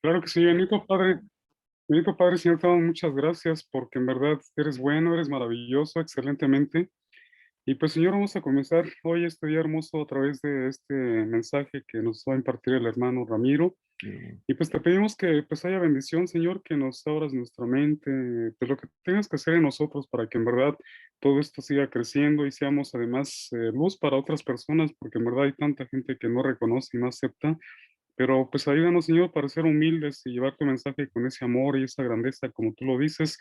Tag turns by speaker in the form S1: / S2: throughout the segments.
S1: Claro que sí, bendito Padre, Señor, te damos muchas gracias porque en verdad eres bueno, eres maravilloso, excelentemente. Y pues Señor, vamos a comenzar hoy este día hermoso a través de este mensaje que nos va a impartir el hermano Ramiro.
S2: Sí,
S1: Y pues te pedimos que pues haya bendición, Señor, que nos abras nuestra mente, de lo que tengas que hacer en nosotros para que en verdad todo esto siga creciendo y seamos además luz para otras personas, porque en verdad hay tanta gente que no reconoce y no acepta. Pero pues ayúdanos, Señor, para ser humildes y llevar tu mensaje con ese amor y esa grandeza, como tú lo dices.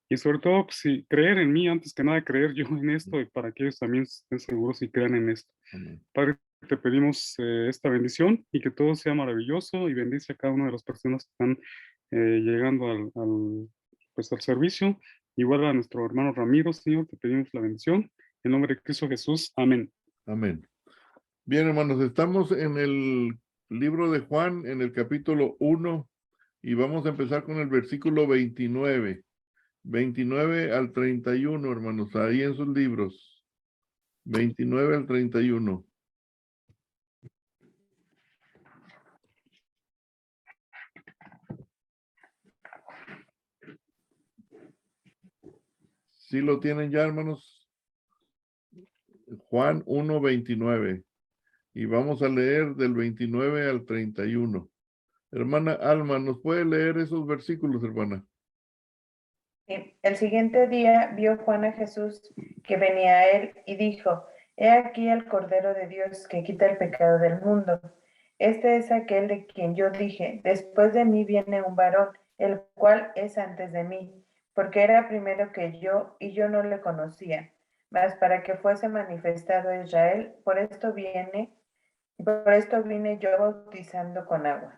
S1: Y sobre todo, pues, sí, creer en mí, antes que nada, creer yo en esto y para que ellos también estén seguros y crean en esto.
S2: amén.
S1: Padre, te pedimos esta bendición y que todo sea maravilloso y bendice a cada una de las personas que están llegando pues, al servicio. Igual a nuestro hermano Ramiro, Señor, te pedimos la bendición. En nombre de Cristo Jesús. Amén.
S2: Amén. Bien, hermanos, estamos en el libro de Juan, en el capítulo 1, y vamos a empezar con el versículo 29 al 31, hermanos, ahí en sus libros, 29 al 31. ¿Sí lo tienen ya, hermanos? Juan 1, 29. Y vamos a leer del 29 al 31. Hermana Alma, ¿nos puede leer esos versículos, hermana?
S3: El siguiente día vio Juan a Jesús que venía a él y dijo: He aquí el Cordero de Dios que quita el pecado del mundo. Este es aquel de quien yo dije: Después de mí viene un varón, el cual es antes de mí, porque era primero que yo y yo no le conocía. Mas para que fuese manifestado a Israel, por esto vine yo bautizando con agua.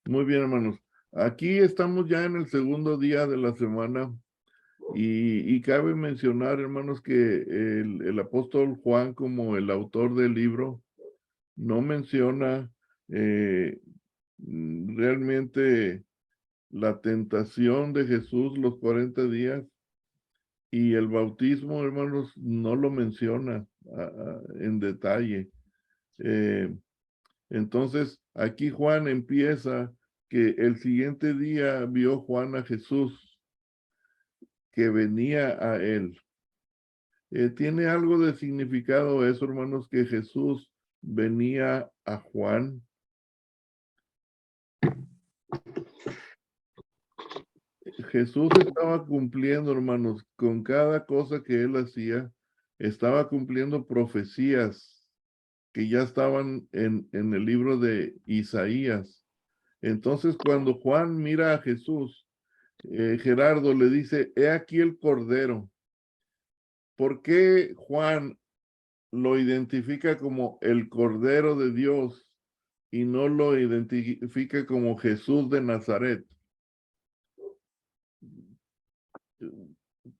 S2: Muy bien, hermanos. Aquí estamos ya en el segundo día de la semana y cabe mencionar, hermanos, que el apóstol Juan, como el autor del libro, no menciona realmente la tentación de Jesús los 40 días y el bautismo, hermanos, no lo menciona en detalle. Eh, Entonces, aquí Juan empieza que el siguiente día vio Juan a Jesús que venía a él. ¿Tiene algo de significado eso, hermanos, que Jesús venía a Juan? Jesús estaba cumpliendo, hermanos, con cada cosa que él hacía, estaba cumpliendo profecías que ya estaban en el libro de Isaías. Entonces, cuando Juan mira a Jesús, Gerardo le dice: he aquí el Cordero. ¿Por qué Juan lo identifica como el Cordero de Dios y no lo identifica como Jesús de Nazaret?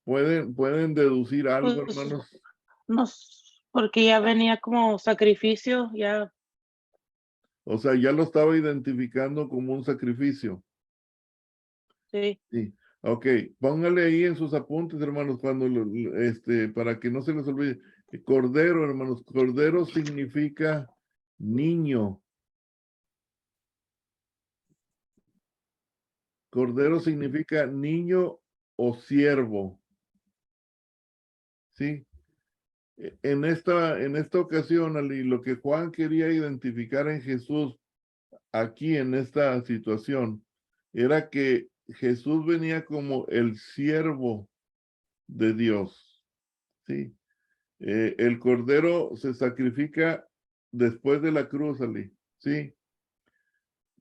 S2: ¿Pueden deducir algo,
S4: Pues
S2: hermanos?
S4: no, porque ya venía como sacrificio, ya
S2: O sea, ya lo estaba identificando como un sacrificio.
S4: sí.
S2: Sí. Ok, póngale ahí en sus apuntes, hermanos, cuando para que no se les olvide. Cordero, hermanos, cordero significa niño. Cordero significa niño o siervo. ¿Sí? En esta ocasión, Ali, lo que Juan quería identificar en Jesús aquí en esta situación era que Jesús venía como el siervo de Dios. ¿Sí? El cordero se sacrifica después de la cruz, Ali. Sí,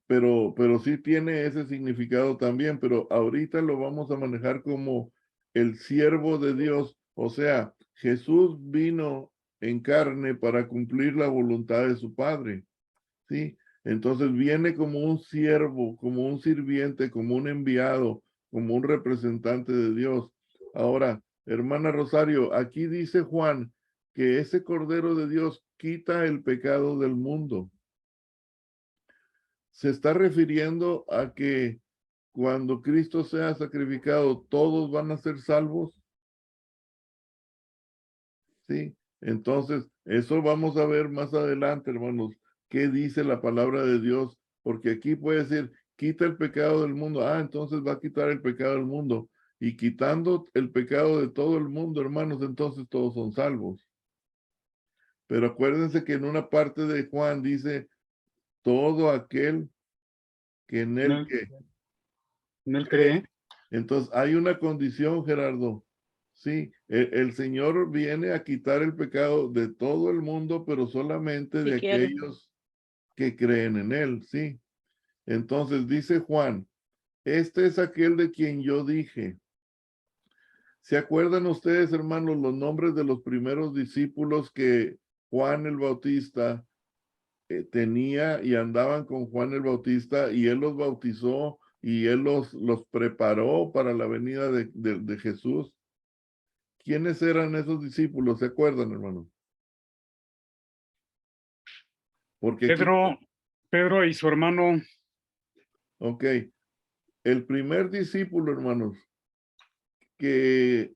S2: pero sí tiene ese significado también, pero ahorita lo vamos a manejar como el siervo de Dios. O sea, Jesús vino en carne para cumplir la voluntad de su Padre. ¿Sí? Entonces viene como un siervo, como un sirviente, como un enviado, como un representante de Dios. Ahora, hermana Rosario, aquí dice Juan que ese Cordero de Dios quita el pecado del mundo. Se está refiriendo a que cuando Cristo sea sacrificado, todos van a ser salvos. ¿Sí? Entonces, eso vamos a ver más adelante, hermanos, qué dice la palabra de Dios, porque aquí puede decir quita el pecado del mundo. Ah, entonces va a quitar el pecado del mundo. Y quitando el pecado de todo el mundo, hermanos, entonces todos son salvos. Pero acuérdense que en una parte de Juan dice, todo aquel que en
S1: En
S2: él
S1: él,
S2: que.
S1: en él cree.
S2: Entonces hay una condición, Gerardo. Sí, el Señor viene a quitar el pecado de todo el mundo, pero solamente
S4: Si
S2: de
S4: quiere.
S2: aquellos que creen en él, sí. Entonces dice Juan, este es aquel de quien yo dije. ¿Se acuerdan ustedes, hermanos, los nombres de los primeros discípulos que Juan el Bautista tenía y andaban con Juan el Bautista y él los bautizó y él los preparó para la venida de Jesús? ¿Quiénes eran esos discípulos? ¿Se acuerdan, hermano? Porque aquí,
S1: Pedro y su hermano.
S2: ok, el primer discípulo, hermanos, que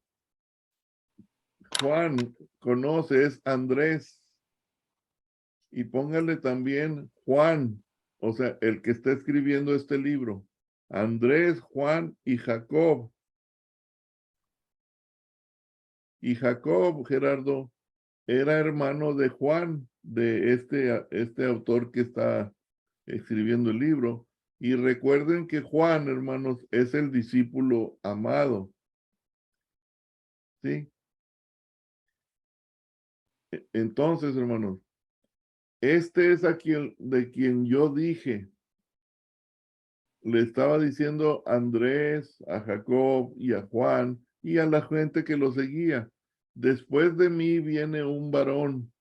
S2: Juan conoce es Andrés. Y póngale también Juan, o sea, el que está escribiendo este libro. Andrés, Juan y Jacob. Y Jacob, Gerardo, era hermano de Juan, de este autor que está escribiendo el libro. Y recuerden que Juan, hermanos, es el discípulo amado. ¿Sí? Entonces, hermanos, este es de quien yo dije. Le estaba diciendo a Andrés, a Jacob y a Juan y a la gente que lo seguía. Después de mí viene un varón,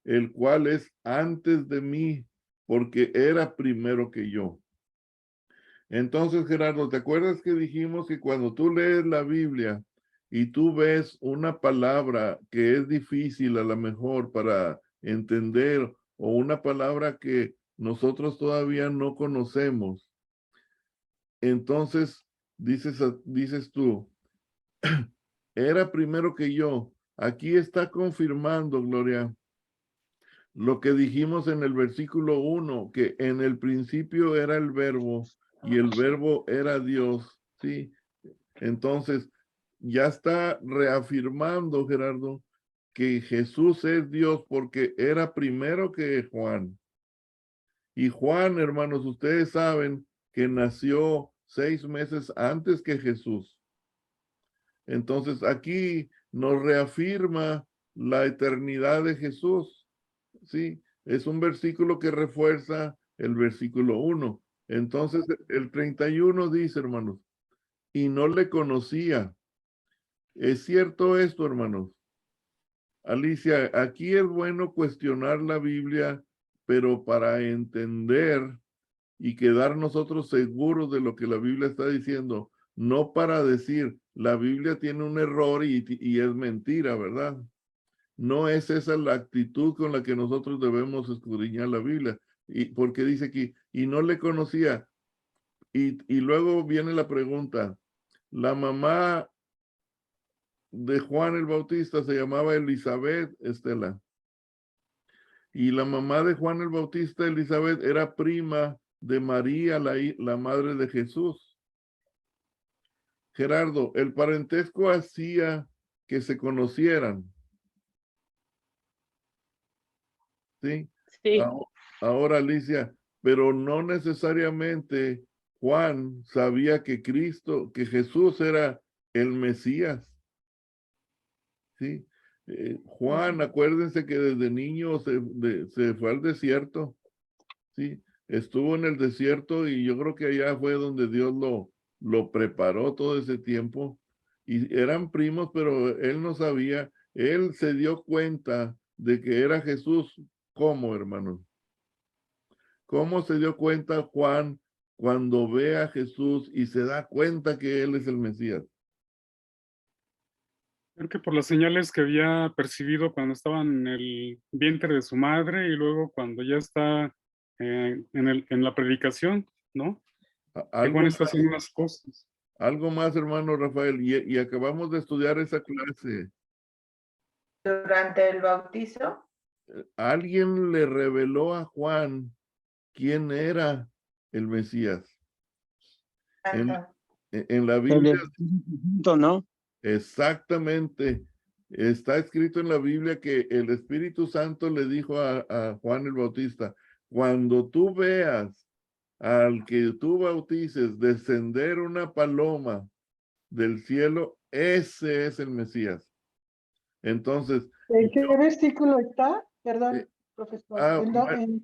S2: el cual es antes de mí, porque era primero que yo. Entonces, Gerardo, ¿te acuerdas que dijimos que cuando tú lees la Biblia y tú ves una palabra que es difícil a lo mejor para entender o una palabra que nosotros todavía no conocemos? Entonces, dices tú, era primero que yo. Aquí está confirmando, Gloria, lo que dijimos en el versículo 1, que en el principio era el verbo y el verbo era Dios, ¿sí? Entonces, ya está reafirmando, Gerardo, que Jesús es Dios porque era primero que Juan. Y Juan, hermanos, ustedes saben que nació 6 meses antes que Jesús. Entonces aquí nos reafirma la eternidad de Jesús. Sí, es un versículo que refuerza el versículo 1. Entonces el 31 dice, hermanos, y no le conocía. ¿Es cierto esto, hermanos? Alicia, aquí es bueno cuestionar la Biblia, pero para entender y quedar nosotros seguros de lo que la Biblia está diciendo, no para decir, la Biblia tiene un error y es mentira, ¿verdad? No es esa la actitud con la que nosotros debemos escudriñar la Biblia. Y porque dice aquí, y no le conocía. Y luego viene la pregunta, la mamá de Juan el Bautista se llamaba Elizabeth, Estela. Y la mamá de Juan el Bautista, Elizabeth, era prima de María, la madre de Jesús. Gerardo, el parentesco hacía que se conocieran, ¿sí?
S4: Sí,
S2: Ah, ahora, Alicia, pero no necesariamente Juan sabía que que Jesús era el Mesías, ¿sí? Juan, acuérdense que desde niño se fue al desierto, ¿sí? Estuvo en el desierto y yo creo que allá fue donde Dios lo preparó todo ese tiempo. Y eran primos, pero él no sabía. Él se dio cuenta de que era Jesús. ¿Cómo, hermano? ¿Cómo se dio cuenta Juan cuando ve a Jesús y se da cuenta que él es el Mesías?
S1: Creo que por las señales que había percibido cuando estaba en el vientre de su madre y luego cuando ya está en la predicación, ¿no? Que Juan
S2: Algo
S1: está
S2: más,
S1: haciendo unas cosas.
S2: algo más, hermano Rafael, y acabamos de estudiar esa clase.
S3: Durante el bautizo,
S2: Alguien le reveló a Juan quién era el Mesías. En,
S3: Santo.
S2: en la
S5: El
S2: Biblia,
S5: Espíritu Santo, ¿no?
S2: exactamente, está escrito en la Biblia que el Espíritu Santo le dijo a Juan el Bautista, cuando tú veas al que tú bautices descender una paloma del cielo, ese es el Mesías. Entonces,
S6: ¿En qué versículo está? Perdón,
S2: eh,
S6: profesor.
S2: ah,
S6: En-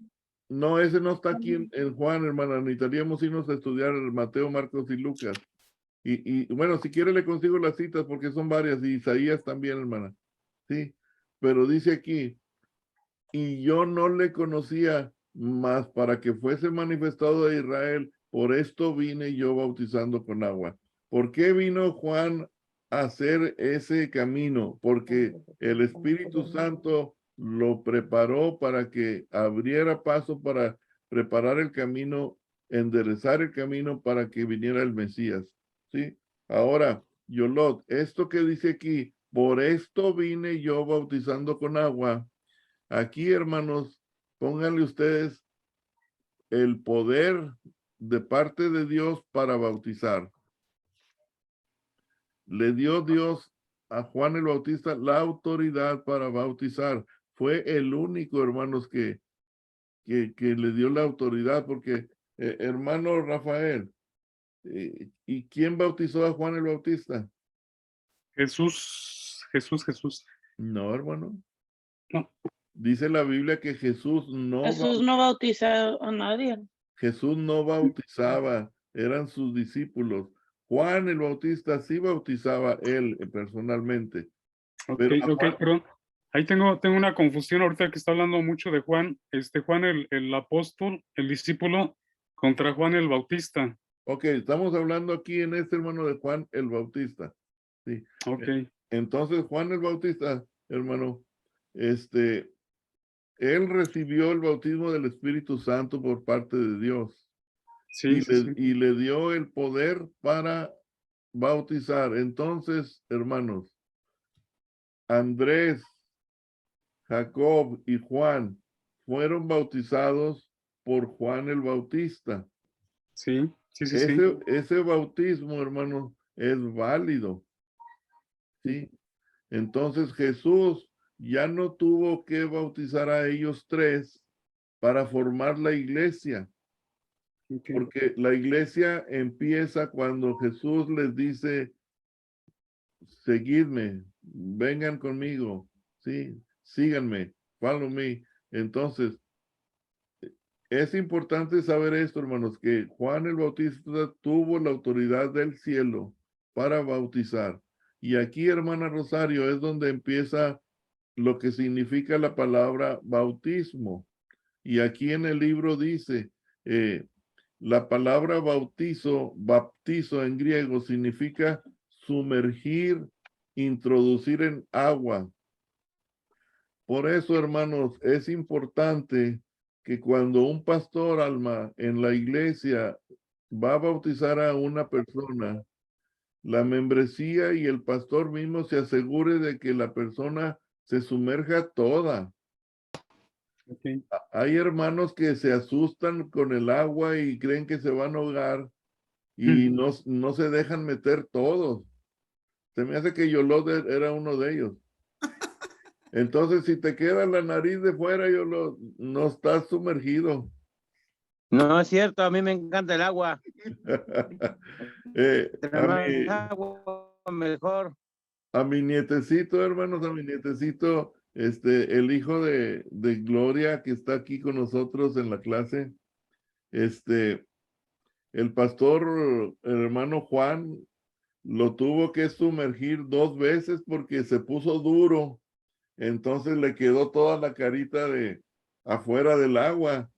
S2: no, ese no está aquí en Juan, hermana. Necesitaríamos irnos a estudiar Mateo, Marcos y Lucas. Y bueno, si quiere le consigo las citas porque son varias, y Isaías también, hermana. Sí, pero dice aquí, y yo no le conocía más para que fuese manifestado a Israel, por esto vine yo bautizando con agua. ¿Por qué vino Juan a hacer ese camino? Porque el Espíritu Santo lo preparó para que abriera paso para preparar el camino, enderezar el camino para que viniera el Mesías. ¿Sí? Ahora, Yolot, esto que dice aquí, por esto vine yo bautizando con agua. Aquí, hermanos, pónganle ustedes el poder de parte de Dios para bautizar. Le dio Dios a Juan el Bautista la autoridad para bautizar. Fue el único, hermanos, que le dio la autoridad, porque, hermano Rafael, ¿y quién bautizó a Juan el Bautista?
S1: Jesús.
S2: No, hermano.
S1: No,
S2: Dice la Biblia que
S4: Jesús no bautiza a nadie.
S2: Jesús no bautizaba, eran sus discípulos. Juan el Bautista sí bautizaba él personalmente.
S1: ok,
S2: Pero a Juan,
S1: perdón. Ahí tengo una confusión ahorita que está hablando mucho de Juan, Juan el apóstol, el discípulo, contra Juan el Bautista.
S2: ok, estamos hablando aquí en este hermano de Juan el Bautista. Sí.
S1: Ok,
S2: Entonces Juan el Bautista, hermano, él recibió el bautismo del Espíritu Santo por parte de Dios
S1: sí.
S2: y le dio el poder para bautizar. Entonces, hermanos, Andrés, Jacob y Juan fueron bautizados por Juan el Bautista.
S1: Sí.
S2: Ese bautismo, hermano, es válido. ¿Sí? Entonces Jesús ya no tuvo que bautizar a ellos tres para formar la iglesia,
S1: Okay.
S2: porque la iglesia empieza cuando Jesús les dice, seguidme, vengan conmigo, ¿sí? Síganme, follow me. Entonces, es importante saber esto, hermanos, que Juan el Bautista tuvo la autoridad del cielo para bautizar. Y aquí, hermana Rosario, es donde empieza lo que significa la palabra bautismo. Y aquí en el libro dice, la palabra baptizo en griego significa sumergir, introducir en agua. Por eso, hermanos, es importante que cuando un pastor alma en la iglesia va a bautizar a una persona, la membresía y el pastor mismo se asegure de que la persona se sumerja toda.
S1: Okay.
S2: Hay hermanos que se asustan con el agua y creen que se van a ahogar y no se dejan meter todos. Se me hace que Yolot era uno de ellos. Entonces, si te queda la nariz de fuera, no estás sumergido.
S5: No es cierto, a mí me encanta el agua.
S2: A
S5: Más agua, mejor.
S2: mi nietecito, hermanos, a mi nietecito, el hijo de Gloria que está aquí con nosotros en la clase, el pastor, el hermano Juan, lo tuvo que sumergir 2 veces porque se puso duro. Entonces le quedó toda la carita de afuera del agua.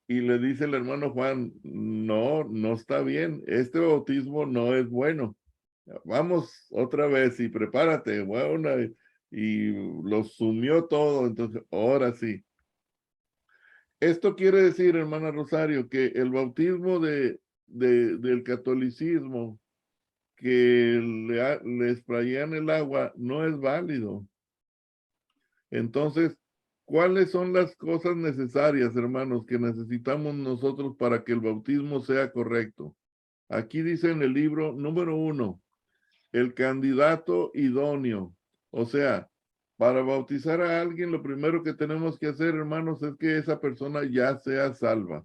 S2: Y le dice el hermano Juan, no está bien. Este bautismo no es bueno. Vamos otra vez y prepárate. Bueno, y lo sumió todo. Entonces, ahora sí. Esto quiere decir, hermana Rosario, que el bautismo del catolicismo que le sprayan el agua no es válido. Entonces, ¿cuáles son las cosas necesarias, hermanos, que necesitamos nosotros para que el bautismo sea correcto? Aquí dice en el libro número 1, el candidato idóneo. O sea, para bautizar a alguien, lo primero que tenemos que hacer, hermanos, es que esa persona ya sea salva,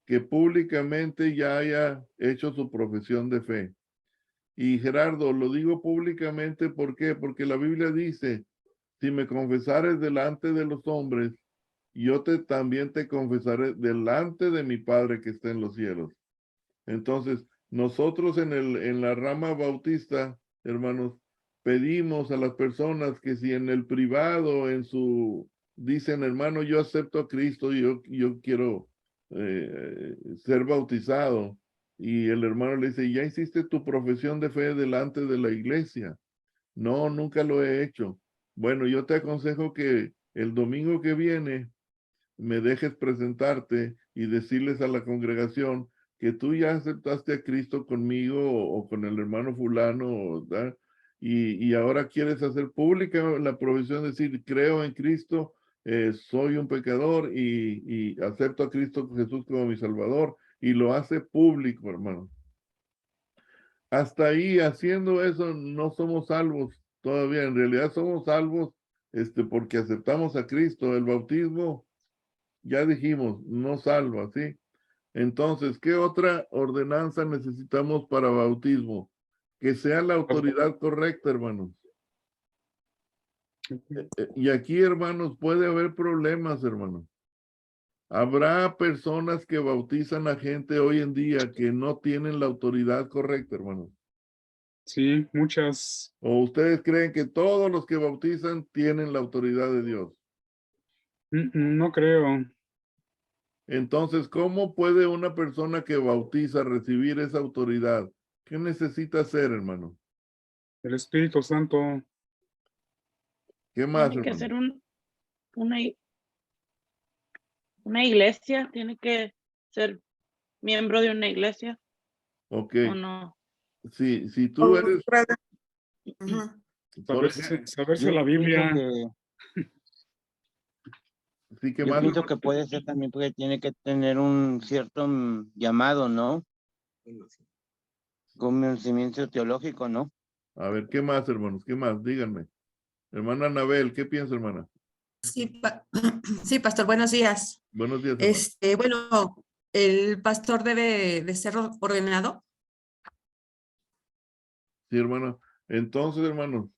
S2: que públicamente ya haya hecho su profesión de fe. Y Gerardo, lo digo públicamente, ¿por qué? Porque la Biblia dice, si me confesares delante de los hombres, yo también te confesaré delante de mi Padre que está en los cielos. Entonces, nosotros en la rama bautista, hermanos, pedimos a las personas que si en el privado, dicen, hermano, yo acepto a Cristo, yo quiero ser bautizado. Y el hermano le dice, ¿ya hiciste tu profesión de fe delante de la iglesia? No, nunca lo he hecho. Bueno, yo te aconsejo que el domingo que viene me dejes presentarte y decirles a la congregación que tú ya aceptaste a Cristo conmigo o con el hermano fulano, ¿verdad? Y ahora quieres hacer pública la profesión de decir, creo en Cristo, soy un pecador y acepto a Cristo Jesús como mi Salvador, y lo hace público, hermano. Hasta ahí, haciendo eso, no somos salvos todavía. En realidad somos salvos porque aceptamos a Cristo. El bautismo, ya dijimos, no salva, ¿sí? Entonces, ¿qué otra ordenanza necesitamos para bautismo? Que sea la autoridad correcta, hermanos. Y aquí, hermanos, puede haber problemas, hermanos. Habrá personas que bautizan a gente hoy en día que no tienen la autoridad correcta, hermanos.
S1: Sí, muchas.
S2: ¿O ustedes creen que todos los que bautizan tienen la autoridad de Dios?
S1: No creo.
S2: Entonces, ¿cómo puede una persona que bautiza recibir esa autoridad? ¿Qué necesita hacer, hermano?
S1: El Espíritu Santo.
S2: ¿Qué más,
S4: Tiene que
S2: hermano?
S4: ser una, una iglesia, tiene que ser miembro de una iglesia,
S2: Ok.
S4: ¿o no?
S2: Si tú eres,
S7: Ujú.
S2: por ejemplo,
S1: Saberse
S5: Yo
S1: la
S5: pienso
S1: Biblia.
S5: que,
S2: sí, ¿qué
S5: yo
S2: más?
S5: pienso que puede ser también porque tiene que tener un cierto llamado, ¿no? Conocimiento teológico, ¿no?
S2: A ver, ¿qué más, hermanos? ¿Qué más? Díganme. Hermana Anabel, ¿qué piensa, hermana?
S7: Sí, sí, pastor, buenos días.
S2: Buenos días, hermano.
S7: Bueno, el pastor debe de ser ordenado.
S2: Sí, hermano. Entonces, hermanos,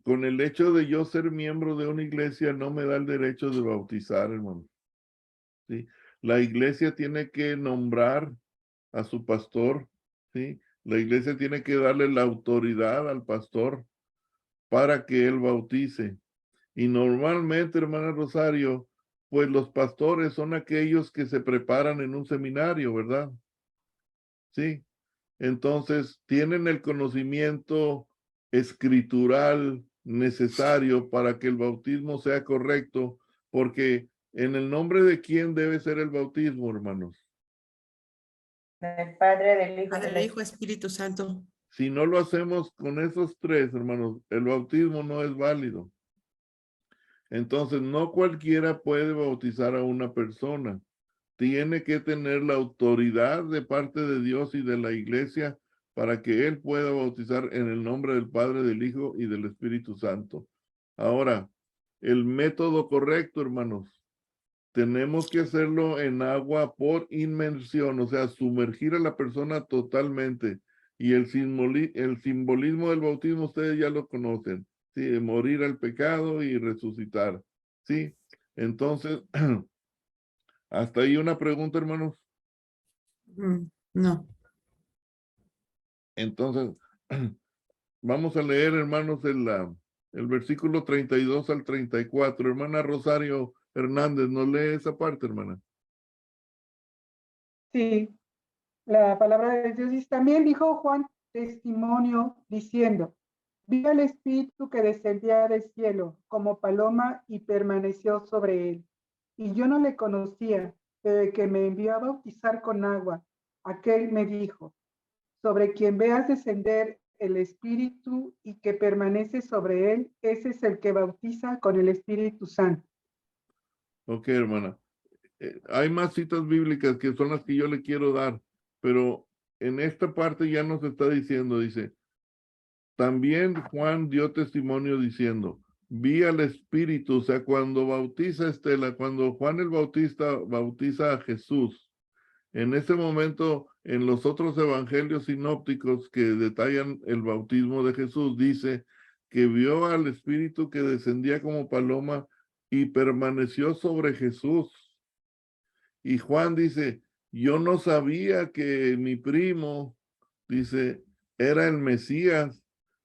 S2: con el hecho de yo ser miembro de una iglesia no me da el derecho de bautizar, hermano. ¿Sí? La iglesia tiene que nombrar a su pastor, ¿sí? La iglesia tiene que darle la autoridad al pastor para que él bautice. Y normalmente, hermana Rosario, pues los pastores son aquellos que se preparan en un seminario, ¿verdad? Sí. Entonces, tienen el conocimiento escritural necesario para que el bautismo sea correcto, porque en el nombre de quién debe ser el bautismo, hermanos.
S3: Del Padre, del Hijo y
S7: Padre,
S3: del
S7: Hijo, Espíritu Santo.
S2: Si no lo hacemos con esos tres, hermanos, el bautismo no es válido. Entonces, no cualquiera puede bautizar a una persona. Tiene que tener la autoridad de parte de Dios y de la iglesia para que él pueda bautizar en el nombre del Padre, del Hijo y del Espíritu Santo. Ahora, el método correcto, hermanos, tenemos que hacerlo en agua por inmersión, o sea, sumergir a la persona totalmente. Y el simbolismo del bautismo ustedes ya lo conocen, ¿sí? Morir al pecado y resucitar, ¿sí? Entonces, hasta ahí una pregunta, hermanos.
S7: No.
S2: Entonces, vamos a leer, hermanos, el versículo 32 al 34. Hermana Rosario Hernández, ¿nos lee esa parte, hermana?
S6: Sí, la palabra de Dios dice, también dijo Juan testimonio diciendo, vi al Espíritu que descendía del cielo como paloma y permaneció sobre él. Y yo no le conocía, pero el que me envió a bautizar con agua, aquel me dijo, sobre quien veas descender el Espíritu y que permanece sobre él, ese es el que bautiza con el Espíritu Santo.
S2: Ok, hermana. Hay más citas bíblicas que son las que yo le quiero dar, pero en esta parte ya nos está diciendo, dice, también Juan dio testimonio diciendo, vi al Espíritu, o sea, cuando bautiza Estela, cuando Juan el Bautista bautiza a Jesús, en ese momento, en los otros evangelios sinópticos que detallan el bautismo de Jesús, dice que vio al Espíritu que descendía como paloma y permaneció sobre Jesús. Y Juan dice, yo no sabía que mi primo, dice, era el Mesías,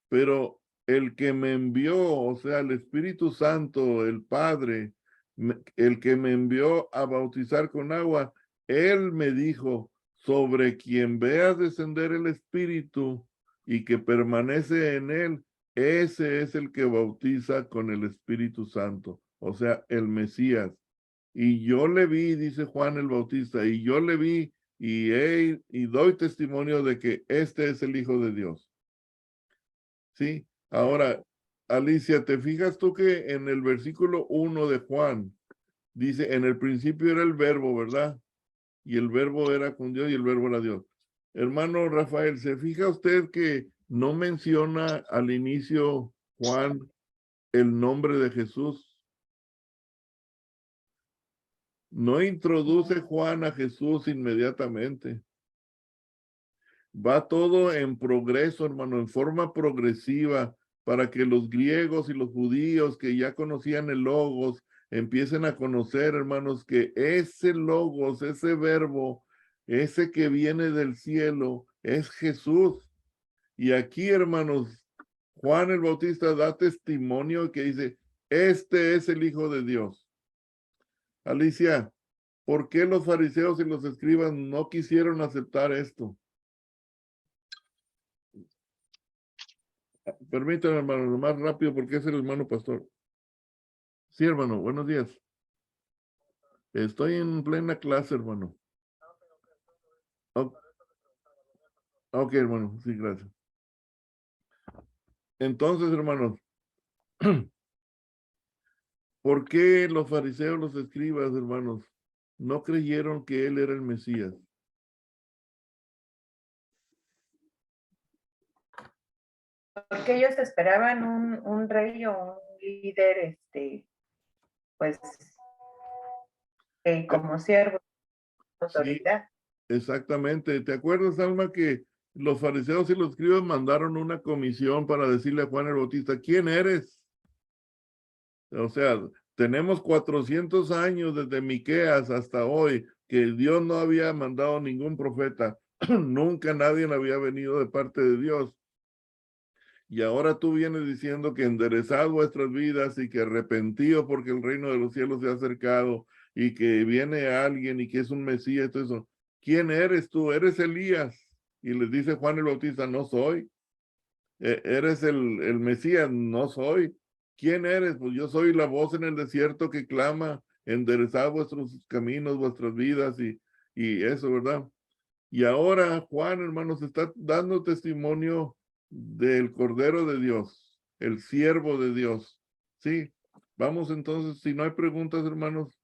S2: pero el que me envió, o sea, el Espíritu Santo, el Padre, el que me envió a bautizar con agua, él me dijo, sobre quien veas descender el Espíritu y que permanece en él, ese es el que bautiza con el Espíritu Santo, o sea, el Mesías. Y yo le vi, dice Juan el Bautista, y yo le vi y doy testimonio de que este es el Hijo de Dios. Sí, ahora, Alicia, ¿te fijas tú que en el versículo 1 de Juan dice, en el principio era el verbo, ¿verdad? Y el verbo era con Dios y el verbo era Dios. Hermano Rafael, ¿se fija usted que no menciona al inicio Juan el nombre de Jesús? No introduce Juan a Jesús inmediatamente. Va todo en progreso, hermano, en forma progresiva, para que los griegos y los judíos que ya conocían el logos empiecen a conocer, hermanos, que ese logos, ese verbo, ese que viene del cielo, es Jesús. Y aquí, hermanos, Juan el Bautista da testimonio que dice, este es el Hijo de Dios. Alicia, ¿por qué los fariseos y los escribas no quisieron aceptar esto? Permítame, hermano, lo más rápido porque es el hermano pastor. Sí, hermano, buenos días. Estoy en plena clase, hermano. Ok, hermano, sí, gracias. Entonces, hermanos, ¿por qué los fariseos, los escribas, hermanos, no creyeron que él era el Mesías?
S3: Porque ellos esperaban un rey o un líder, pues, como siervo, autoridad.
S2: Sí, exactamente. ¿Te acuerdas, Alma, que los fariseos y los escribas mandaron una comisión para decirle a Juan el Bautista, ¿quién eres? O sea, tenemos 400 años desde Miqueas hasta hoy que Dios no había mandado ningún profeta. Nunca nadie había venido de parte de Dios. Y ahora tú vienes diciendo que enderezad vuestras vidas y que arrepentidos porque el reino de los cielos se ha acercado y que viene alguien y que es un Mesías y todo eso. ¿Quién eres tú? ¿Eres Elías? Y les dice Juan el Bautista, no soy. ¿Eres el Mesías? No soy. ¿Quién eres? Pues yo soy la voz en el desierto que clama, enderezad vuestros caminos, vuestras vidas y eso, ¿verdad? Y ahora Juan, hermanos, está dando testimonio del Cordero de Dios, el siervo de Dios. Sí, vamos entonces, si no hay preguntas, hermanos.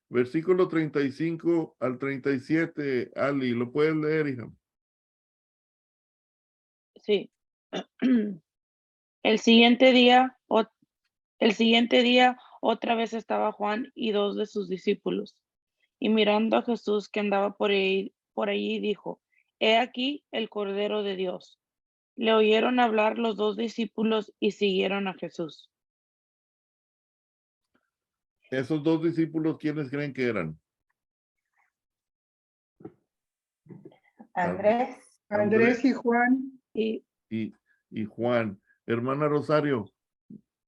S2: Versículo 35 al 37, Ali, ¿lo puedes leer, hija?
S4: Sí. El siguiente día, otra vez estaba Juan y dos de sus discípulos. Y mirando a Jesús que andaba por allí, dijo, He aquí el Cordero de Dios. Le oyeron hablar los dos discípulos y siguieron a Jesús.
S2: Esos dos discípulos, ¿quiénes creen que eran?
S3: Andrés.
S6: Y Juan.
S4: Y
S2: Y Juan. Hermana Rosario,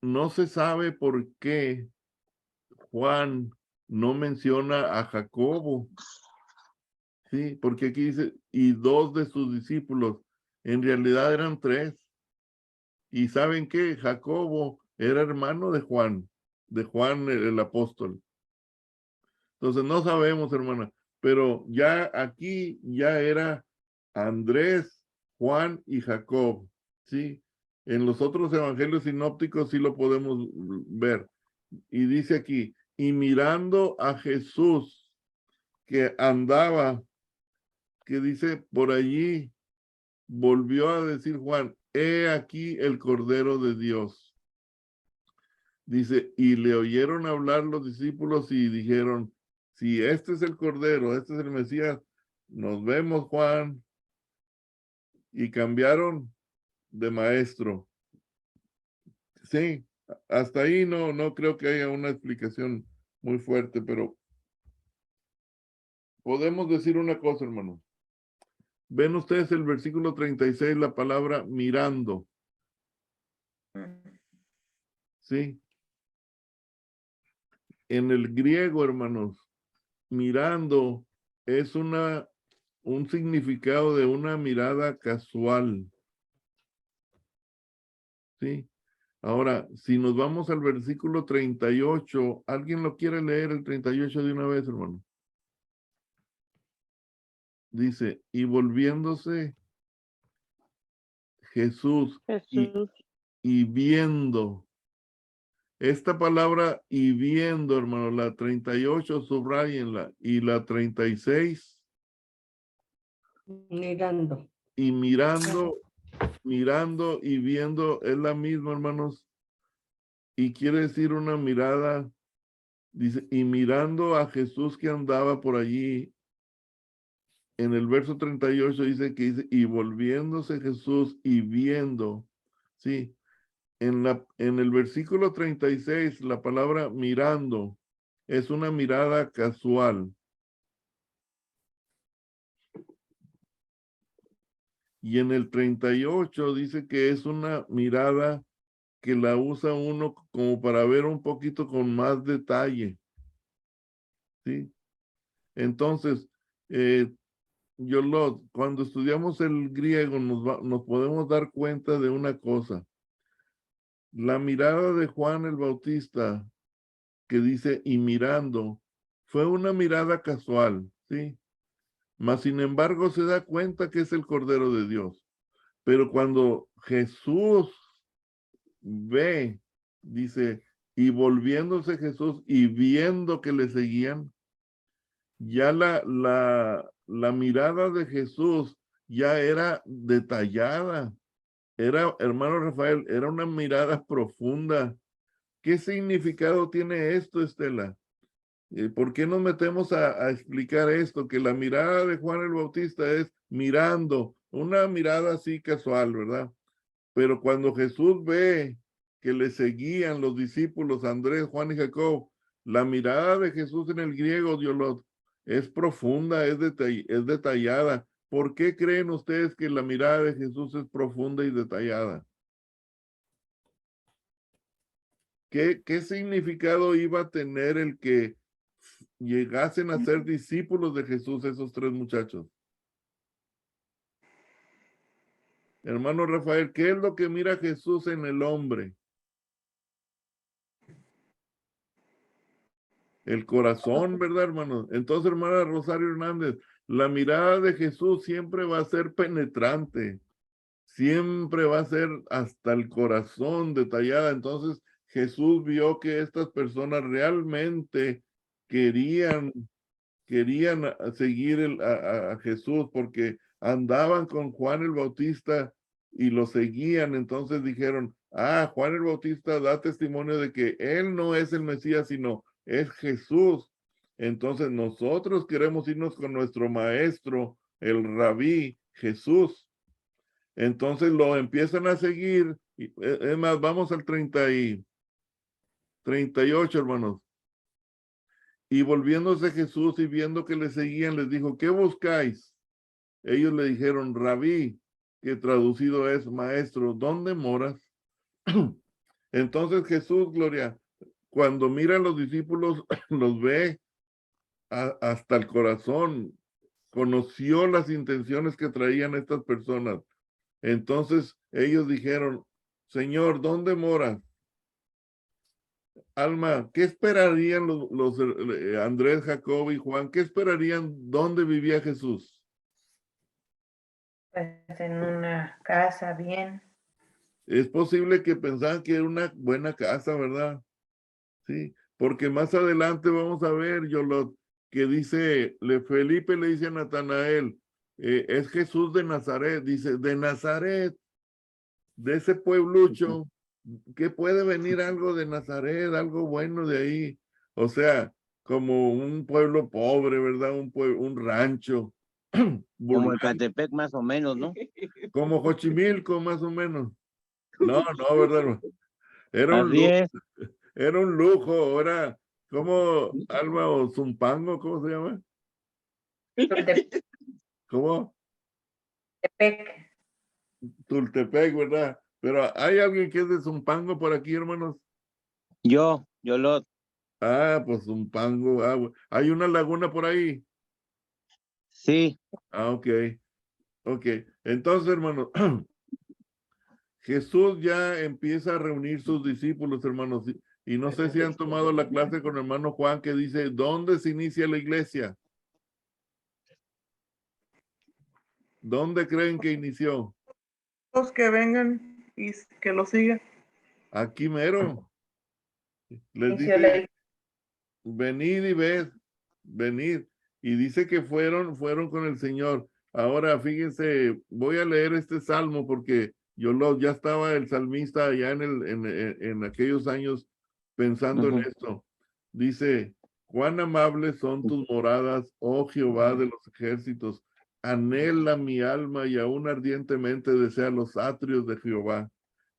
S2: no se sabe por qué Juan no menciona a Jacobo. Sí, porque aquí dice, y dos de sus discípulos. En realidad eran tres. Y ¿saben qué? Jacobo era hermano de Juan el apóstol. Entonces no sabemos, hermana, pero ya aquí ya era Andrés, Juan y Jacob, ¿sí? En los otros evangelios sinópticos sí lo podemos ver. Y dice aquí, y mirando a Jesús que andaba que dice por allí, volvió a decir Juan, he aquí el Cordero de Dios. Dice, y le oyeron hablar los discípulos y dijeron, si este es el Cordero, este es el Mesías, nos vemos, Juan. Y cambiaron de maestro. Sí, hasta ahí no creo que haya una explicación muy fuerte, pero podemos decir una cosa, hermano. Ven ustedes el versículo 36, la palabra mirando. Sí. En el griego, hermanos, mirando es un significado de una mirada casual. Sí. Ahora, si nos vamos al versículo 38, ¿alguien lo quiere leer el 38 de una vez, hermano? Dice, y volviéndose Jesús
S4: Jesús.
S2: y viendo. Esta palabra y viendo, hermano, la 38, subrayenla, y la 36,
S8: Mirando.
S2: y mirando y viendo es la misma, hermanos, y quiere decir una mirada, dice, y mirando a Jesús que andaba por allí, en el verso 38 dice que dice, y volviéndose Jesús y viendo, sí, en el versículo 36, la palabra mirando es una mirada casual. Y en el 38 dice que es una mirada que la usa uno como para ver un poquito con más detalle. ¿Sí? Entonces, cuando estudiamos el griego nos podemos dar cuenta de una cosa. La mirada de Juan el Bautista, que dice, y mirando, fue una mirada casual, ¿sí? Mas, sin embargo, se da cuenta que es el Cordero de Dios. Pero cuando Jesús ve, dice, y volviéndose Jesús y viendo que le seguían, ya la mirada de Jesús ya era detallada. Era, hermano Rafael, era una mirada profunda. ¿Qué significado tiene esto, Estela? ¿Por qué nos metemos a explicar esto? Que la mirada de Juan el Bautista es mirando, una mirada así casual, ¿verdad? Pero cuando Jesús ve que le seguían los discípulos Andrés, Juan y Jacob, la mirada de Jesús en el griego, es profunda, es detallada. ¿Por qué creen ustedes que la mirada de Jesús es profunda y detallada? ¿Qué significado iba a tener el que llegasen a ser discípulos de Jesús esos tres muchachos? Hermano Rafael, ¿qué es lo que mira Jesús en el hombre? El corazón, ¿verdad, hermano? Entonces, hermana Rosario Hernández, la mirada de Jesús siempre va a ser penetrante, siempre va a ser hasta el corazón detallada. Entonces, Jesús vio que estas personas realmente querían seguir a Jesús porque andaban con Juan el Bautista y lo seguían. Entonces dijeron, Juan el Bautista da testimonio de que él no es el Mesías, sino es Jesús. Entonces nosotros queremos irnos con nuestro maestro, el rabí Jesús. Entonces lo empiezan a seguir. Es más, vamos al 38, hermanos. Y volviéndose Jesús y viendo que le seguían, les dijo, ¿qué buscáis? Ellos le dijeron, rabí, que traducido es maestro, ¿dónde moras? Entonces Jesús, Gloria, cuando mira a los discípulos, los ve hasta el corazón, conoció las intenciones que traían estas personas. Entonces ellos dijeron, Señor, ¿dónde moras? Alma, ¿qué esperarían los Andrés, Jacob y Juan? ¿Qué esperarían? ¿Dónde vivía Jesús?
S3: Pues en una casa bien.
S2: Es posible que pensaban que era una buena casa, ¿verdad? Sí, porque más adelante vamos a ver, Yolot, que dice, Felipe le dice a Natanael, es Jesús de Nazaret. Dice, de Nazaret, de ese pueblucho, ¿qué puede venir algo de Nazaret, algo bueno de ahí? O sea, como un pueblo pobre, ¿verdad? Un rancho.
S5: Como
S2: burlón,
S5: el Catepec más o menos, ¿no?
S2: como Xochimilco, más o menos. No, no, ¿verdad, hermano? Era un
S5: Así
S2: lujo,
S5: es.
S2: era un lujo, era como Alma o Zumpango, ¿cómo se llama? ¿Cómo?
S3: Tultepec.
S2: Tultepec, ¿verdad? Pero hay alguien que es de Zumpango por aquí, hermanos.
S5: Yo lo,
S2: Ah, pues Zumpango. Ah, hay una laguna por ahí.
S5: sí.
S2: Ah, ok. Ok. Entonces, hermanos, Jesús ya empieza a reunir sus discípulos, hermanos. Y no sé si han tomado la clase con hermano Juan que dice, ¿dónde se inicia la iglesia? ¿Dónde creen que inició?
S8: Los que vengan y que lo sigan.
S2: Aquí mero. Les
S3: Inició la
S2: dice, venid y ved, venid. Y dice que fueron con el Señor. Ahora, fíjense, voy a leer este salmo porque ya estaba el salmista allá en aquellos años pensando en esto. Dice, cuán amables son tus moradas, oh Jehová de los ejércitos. Anhela mi alma y aún ardientemente desea los atrios de Jehová.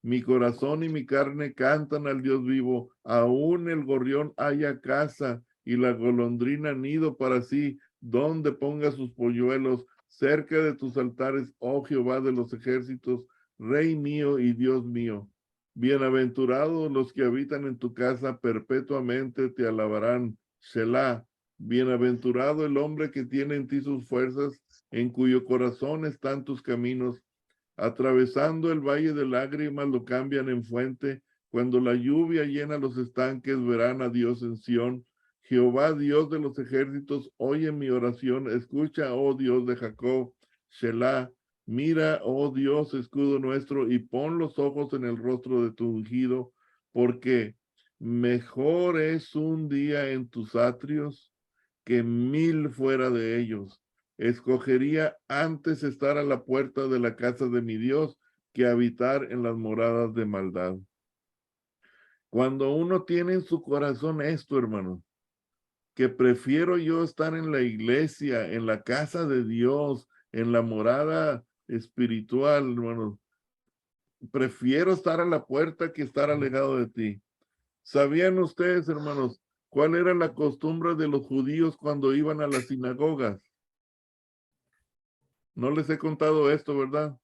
S2: Mi corazón y mi carne cantan al Dios vivo. Aún el gorrión halla casa y la golondrina nido para sí, donde ponga sus polluelos, cerca de tus altares, oh Jehová de los ejércitos, Rey mío y Dios mío. Bienaventurados los que habitan en tu casa, perpetuamente te alabarán. Selah. Bienaventurado el hombre que tiene en ti sus fuerzas, en cuyo corazón están tus caminos. Atravesando el valle de lágrimas lo cambian en fuente. Cuando la lluvia llena los estanques, verán a Dios en Sión. Jehová, Dios de los ejércitos, oye mi oración. Escucha, oh Dios de Jacob. Selah. Mira, oh Dios, escudo nuestro, y pon los ojos en el rostro de tu ungido, porque mejor es un día en tus atrios que 1000 fuera de ellos. Escogería antes estar a la puerta de la casa de mi Dios que habitar en las moradas de maldad. Cuando uno tiene en su corazón esto, hermano, que prefiero yo estar en la iglesia, en la casa de Dios, en la morada espiritual, hermano, prefiero estar a la puerta que estar alejado de ti. ¿Sabían ustedes, hermanos, cuál era la costumbre de los judíos cuando iban a las sinagogas? No les he contado esto, ¿verdad?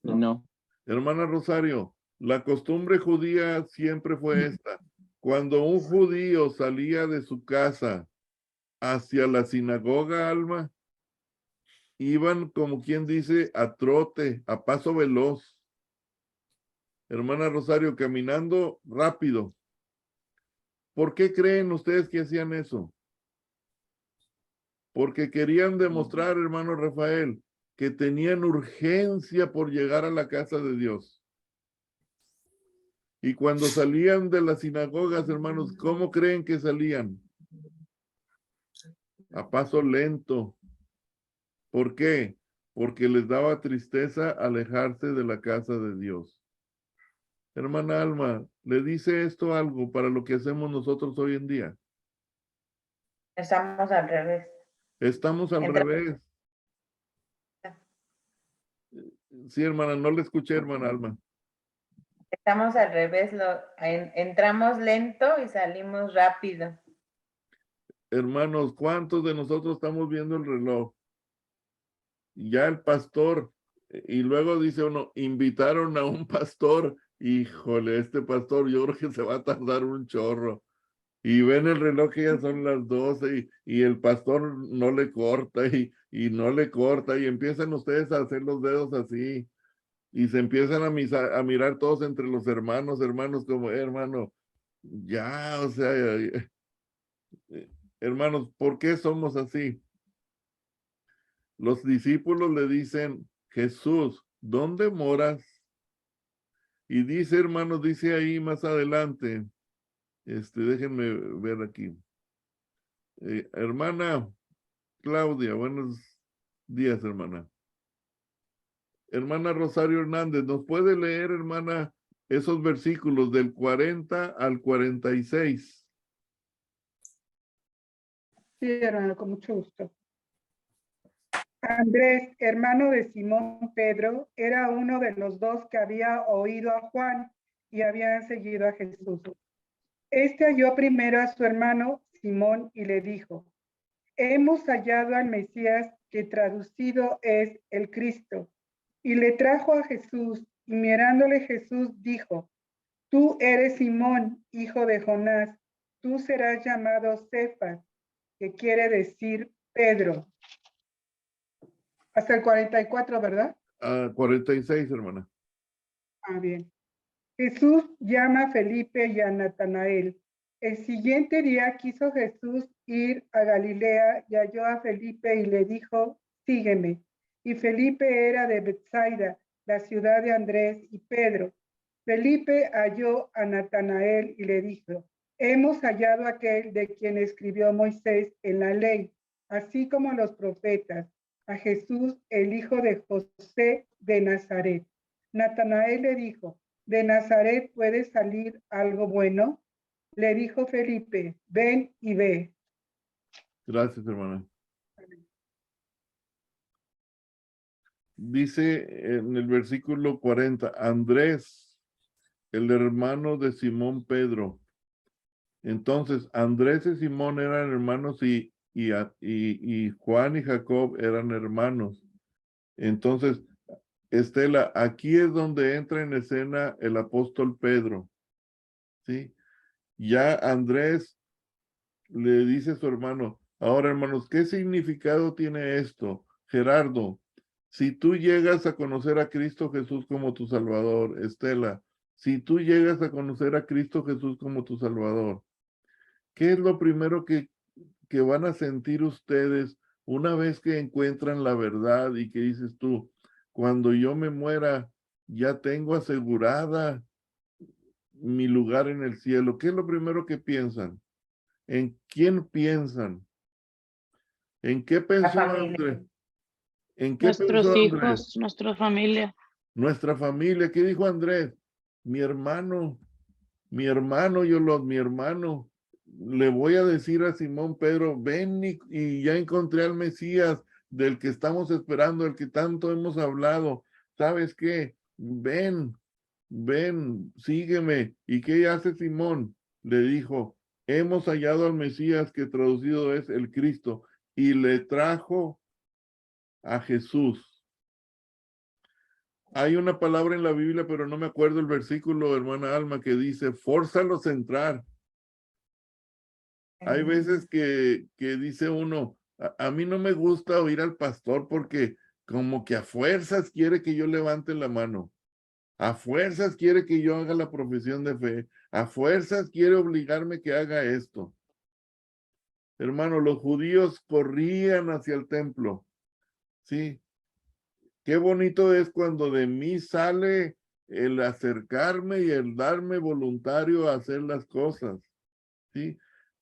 S5: No.
S2: Hermana Rosario, la costumbre judía siempre fue esta. Cuando un judío salía de su casa hacia la sinagoga, Alma, iban, como quien dice, a trote, a paso veloz. Hermana Rosario, caminando rápido. ¿Por qué creen ustedes que hacían eso? Porque querían demostrar, hermano Rafael, que tenían urgencia por llegar a la casa de Dios. Y cuando salían de las sinagogas, hermanos, ¿cómo creen que salían? A paso lento. ¿Por qué? Porque les daba tristeza alejarse de la casa de Dios. Hermana Alma, ¿le dice esto algo para lo que hacemos nosotros hoy en día?
S3: Estamos al revés.
S2: Estamos al revés. Sí, hermana, no le escuché, hermana Alma.
S3: Estamos al revés. Entramos lento y salimos rápido.
S2: Hermanos, ¿cuántos de nosotros estamos viendo el reloj? Ya el pastor, y luego dice uno, invitaron a un pastor, híjole, este pastor yo creo que se va a tardar un chorro. Y ven el reloj que ya son las 12 y el pastor no le corta y no le corta y empiezan ustedes a hacer los dedos así y se empiezan a mirar todos entre los hermanos como, hermano, ya, o sea, hermanos, ¿por qué somos así? Los discípulos le dicen, Jesús, ¿dónde moras? Y dice, hermanos, dice ahí más adelante, déjenme ver aquí. Hermana Claudia, días, hermana. Hermana Rosario Hernández, ¿nos puede leer, hermana, esos versículos del 40 al 46?
S6: Sí, hermano, con mucho gusto. Andrés, hermano de Simón Pedro, era uno de los dos que había oído a Juan y habían seguido a Jesús. Este halló primero a su hermano Simón y le dijo: hemos hallado al Mesías, que traducido es el Cristo. Y le trajo a Jesús, y mirándole Jesús dijo: tú eres Simón, hijo de Jonás, tú serás llamado Cefas, que quiere decir Pedro. Hasta el 44, ¿verdad?
S2: 46, hermana.
S6: Ah, bien. Jesús llama a Felipe y a Natanael. El siguiente día quiso Jesús ir a Galilea y halló a Felipe y le dijo: sígueme. Y Felipe era de Betsaida, la ciudad de Andrés y Pedro. Felipe halló a Natanael y le dijo: hemos hallado a aquel de quien escribió Moisés en la ley, así como los profetas, a Jesús, el hijo de José de Nazaret. Natanael le dijo: ¿de Nazaret puede salir algo bueno? Le dijo Felipe: ven y ve.
S2: Gracias, hermana. Dice en el versículo 40, Andrés, el hermano de Simón Pedro. Entonces, Andrés y Simón eran hermanos y Juan y Jacob eran hermanos. Entonces, Estela, aquí es donde entra en escena el apóstol Pedro, ¿sí? Ya Andrés le dice a su hermano: ahora, hermanos, ¿qué significado tiene esto? Gerardo, si tú llegas a conocer a Cristo Jesús como tu Salvador, Estela, si tú llegas a conocer a Cristo Jesús como tu Salvador, ¿qué es lo primero que van a sentir ustedes una vez que encuentran la verdad y que dices tú: cuando yo me muera, ya tengo asegurada mi lugar en el cielo? ¿Qué es lo primero que piensan? ¿En quién piensan? ¿En qué pensó Andrés? ¿En qué pensó
S4: Nuestros
S2: Andrés?
S4: hijos, nuestra familia.
S2: Nuestra familia. ¿Qué dijo Andrés? Mi hermano, Yolot, mi hermano. Le voy a decir a Simón Pedro: ven y ya encontré al Mesías del que estamos esperando, el que tanto hemos hablado. ¿Sabes qué? Ven, sígueme. ¿Y qué hace Simón? Le dijo: hemos hallado al Mesías, que traducido es el Cristo, y le trajo a Jesús. Hay una palabra en la Biblia, pero no me acuerdo el versículo, hermana Alma, que dice: fórzalos a entrar. Hay veces que dice uno: a mí no me gusta oír al pastor porque como que a fuerzas quiere que yo levante la mano. A fuerzas quiere que yo haga la profesión de fe. A fuerzas quiere obligarme que haga esto. Hermano, los judíos corrían hacia el templo. Sí. Qué bonito es cuando de mí sale el acercarme y el darme voluntario a hacer las cosas. Sí.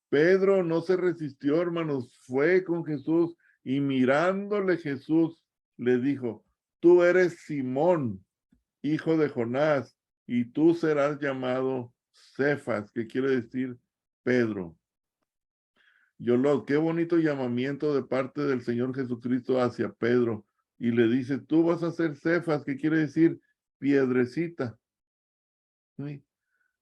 S2: Pedro no se resistió, hermanos, fue con Jesús y mirándole Jesús le dijo: tú eres Simón, hijo de Jonás, y tú serás llamado Cefas, que quiere decir Pedro. Qué bonito llamamiento de parte del Señor Jesucristo hacia Pedro. Y le dice: tú vas a ser Cefas, que quiere decir piedrecita. ¿Sí?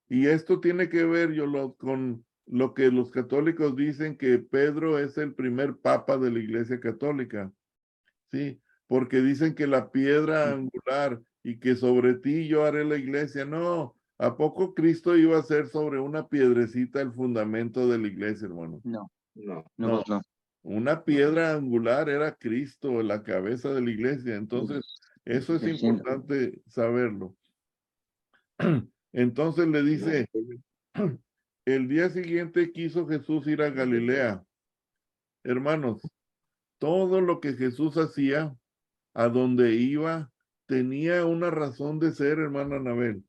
S2: Y esto tiene que ver, con lo que los católicos dicen, que Pedro es el primer papa de la Iglesia Católica. Sí, porque dicen que la piedra angular y que sobre ti yo haré la iglesia. No, ¿a poco Cristo iba a ser sobre una piedrecita el fundamento de la iglesia, hermano?
S5: No,
S2: No.
S5: pues no.
S2: Una piedra angular era Cristo, la cabeza de la iglesia. Entonces, eso es
S5: El centro.
S2: importante saberlo. Entonces le dice: el día siguiente quiso Jesús ir a Galilea. Hermanos, todo lo que Jesús hacía, a donde iba, tenía una razón de ser, hermana Anabel.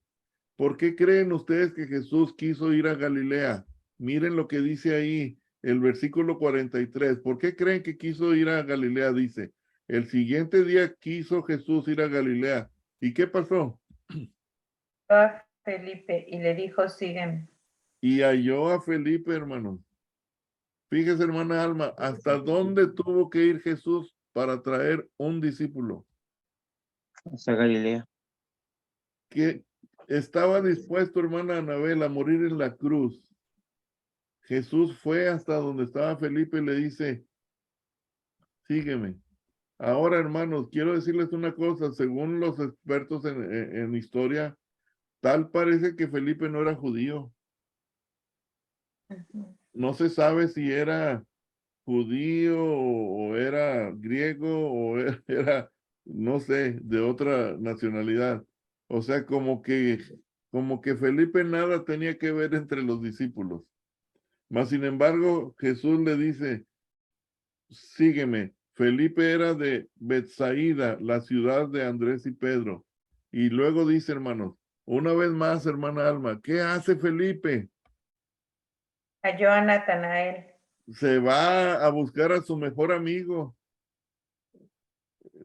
S2: ¿Por qué creen ustedes que Jesús quiso ir a Galilea? Miren lo que dice ahí, el versículo 43. ¿Por qué creen que quiso ir a Galilea? Dice: El siguiente día quiso Jesús ir a Galilea. ¿Y qué pasó?
S3: A Felipe y le dijo, sígueme.
S2: Y halló a Felipe, hermanos. Fíjese, hermana Alma, ¿hasta dónde tuvo que ir Jesús para traer un discípulo?
S5: Hasta Galilea.
S2: Que estaba dispuesto, hermana Anabel, a morir en la cruz. Jesús fue hasta donde estaba Felipe y le dice, sígueme. Ahora, hermanos, quiero decirles una cosa, según los expertos en historia, tal parece que Felipe no era judío. No se sabe si era judío o era griego o era, no sé, de otra nacionalidad. O sea, como que Felipe nada tenía que ver entre los discípulos. Mas, sin embargo, Jesús le dice, sígueme. Felipe era de Betsaida, la ciudad de Andrés y Pedro. Y luego dice, hermanos, una vez más, hermana Alma, ¿qué hace Felipe?
S3: Halló a Natanael.
S2: Se va a buscar a su mejor amigo.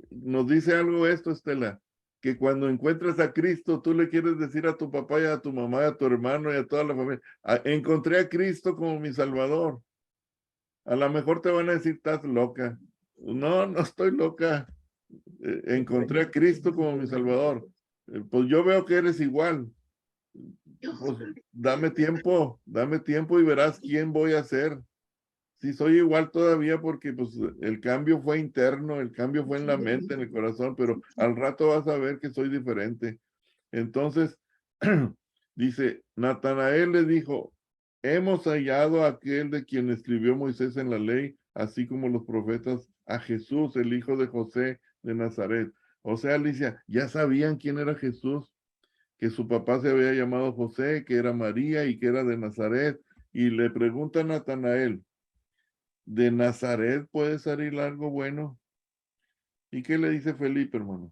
S2: Nos dice algo esto, Estela, que cuando encuentras a Cristo, tú le quieres decir a tu papá y a tu mamá y a tu hermano y a toda la familia, encontré a Cristo como mi Salvador. A lo mejor te van a decir, estás loca. No, no estoy loca. Encontré a Cristo como mi Salvador. Pues yo veo que eres igual. Pues dame tiempo y verás quién voy a ser. Sí, soy igual todavía porque pues el cambio fue interno, el cambio fue en la mente, en el corazón, pero al rato vas a ver que soy diferente. Entonces, dice, Natanael le dijo, hemos hallado a aquel de quien escribió Moisés en la ley, así como los profetas, a Jesús, el hijo de José de Nazaret. O sea, Alicia, ya sabían quién era Jesús, que su papá se había llamado José, que era María y que era de Nazaret. Y le pregunta a Natanael, ¿de Nazaret puede salir algo bueno? ¿Y qué le dice Felipe, hermano?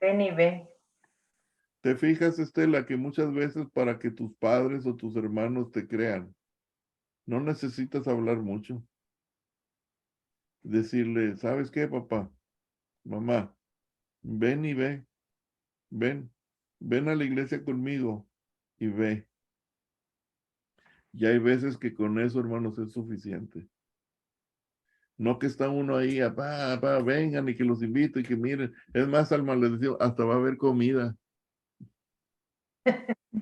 S3: Ven y ve.
S2: ¿Te fijas, Estela, que muchas veces para que tus padres o tus hermanos te crean, no necesitas hablar mucho? Decirle, ¿sabes qué, papá? Mamá, ven y ve, ven a la iglesia conmigo y ve. Y hay veces que con eso, hermanos, es suficiente. No que está uno ahí, apá, vengan y que los invito y que miren. Es más, Alma, les decía, hasta va a haber comida.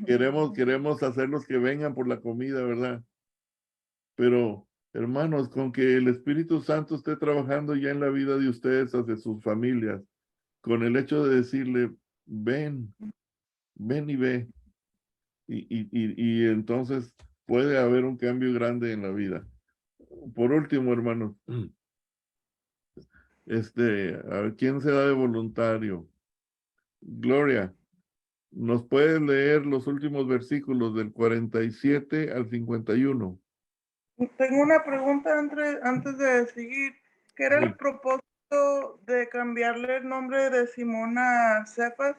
S2: Queremos hacerlos que vengan por la comida, ¿verdad? Pero, hermanos, con que el Espíritu Santo esté trabajando ya en la vida de ustedes, hacia sus familias, con el hecho de decirle, ven y ve, y entonces puede haber un cambio grande en la vida. Por último, hermanos, a ver, ¿quién se da de voluntario? Gloria, ¿nos puedes leer los últimos versículos del 47 al 51?
S8: Tengo una pregunta antes de seguir. ¿Qué era el propósito de cambiarle el nombre de Simón a Cefas?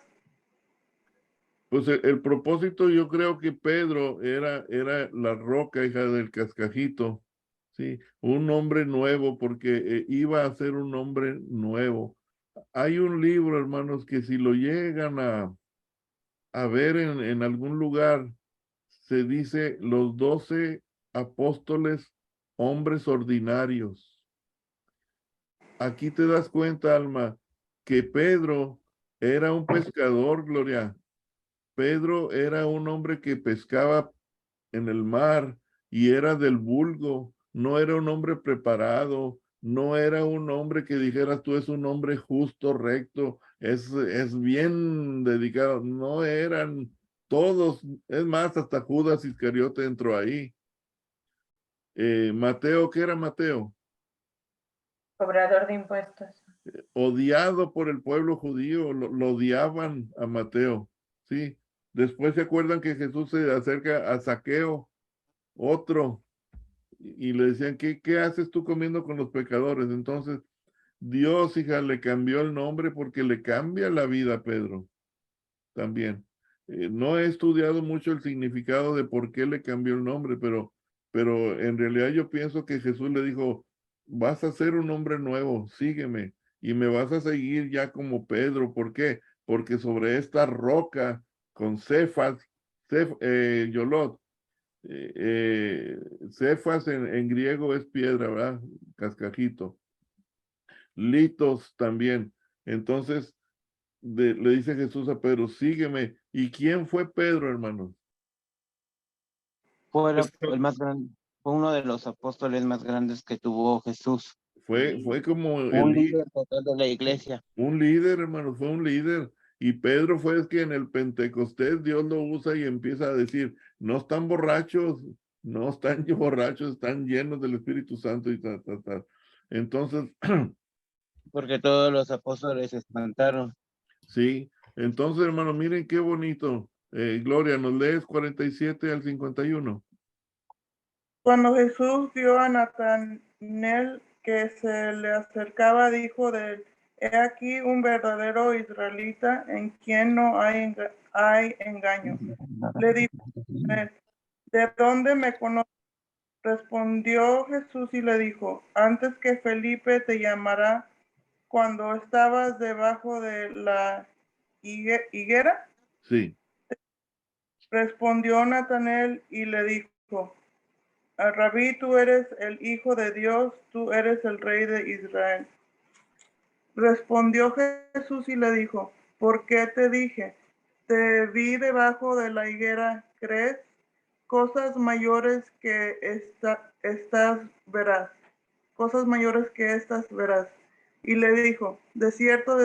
S2: Pues el propósito, yo creo que Pedro era la roca, hija del cascajito, ¿sí? Un hombre nuevo, porque iba a ser un hombre nuevo. Hay un libro, hermanos, que si lo llegan a ver en algún lugar, se dice los 12 apóstoles, hombres ordinarios. Aquí te das cuenta, Alma, que Pedro era un pescador, Gloria. Pedro era un hombre que pescaba en el mar y era del vulgo, no era un hombre preparado, no era un hombre que dijeras tú es un hombre justo, recto, es bien dedicado, no eran todos, es más, hasta Judas Iscariote entró ahí. Mateo, ¿qué era Mateo?
S3: Cobrador de impuestos.
S2: Odiado por el pueblo judío, lo odiaban a Mateo, ¿sí? Después se acuerdan que Jesús se acerca a Zaqueo, otro, y le decían, ¿qué haces tú comiendo con los pecadores? Entonces, Dios, hija, le cambió el nombre porque le cambia la vida a Pedro también. No he estudiado mucho el significado de por qué le cambió el nombre, pero en realidad yo pienso que Jesús le dijo, vas a ser un hombre nuevo, sígueme. Y me vas a seguir ya como Pedro. ¿Por qué? Porque sobre esta roca con Cefas, Yolot, Cefas en griego es piedra, ¿verdad? Cascajito. Litos también. Entonces le dice Jesús a Pedro, sígueme. ¿Y quién fue Pedro, hermanos?
S5: Fue
S1: Esto-
S5: el más grande, fue uno de los apóstoles más grandes que tuvo Jesús.
S2: Fue como
S5: Un líder total de la iglesia.
S2: un líder, hermanos, fue un líder. Y Pedro fue el que en el Pentecostés Dios lo usa y empieza a decir, no están borrachos, no están borrachos, están llenos del Espíritu Santo y tal, tal, tal. Entonces,
S5: Porque todos los apóstoles se espantaron.
S2: sí, entonces, hermanos, miren qué bonito. Gloria, ¿nos lees 47 al 51?
S8: Cuando Jesús vio a Natanael que se le acercaba, dijo de él, he aquí un verdadero israelita en quien no hay engaño. Le dijo, ¿de dónde me conoces? Respondió Jesús y le dijo, antes que Felipe te llamara, cuando estabas debajo de la higuera,
S2: Sí,
S8: respondió Natanael y le dijo, Rabí, tú eres el Hijo de Dios, tú eres el Rey de Israel. Respondió Jesús y le dijo, ¿por qué te dije? Te vi debajo de la higuera, ¿crees? Cosas mayores que estas verás. Cosas mayores que estas verás. Y le dijo, de cierto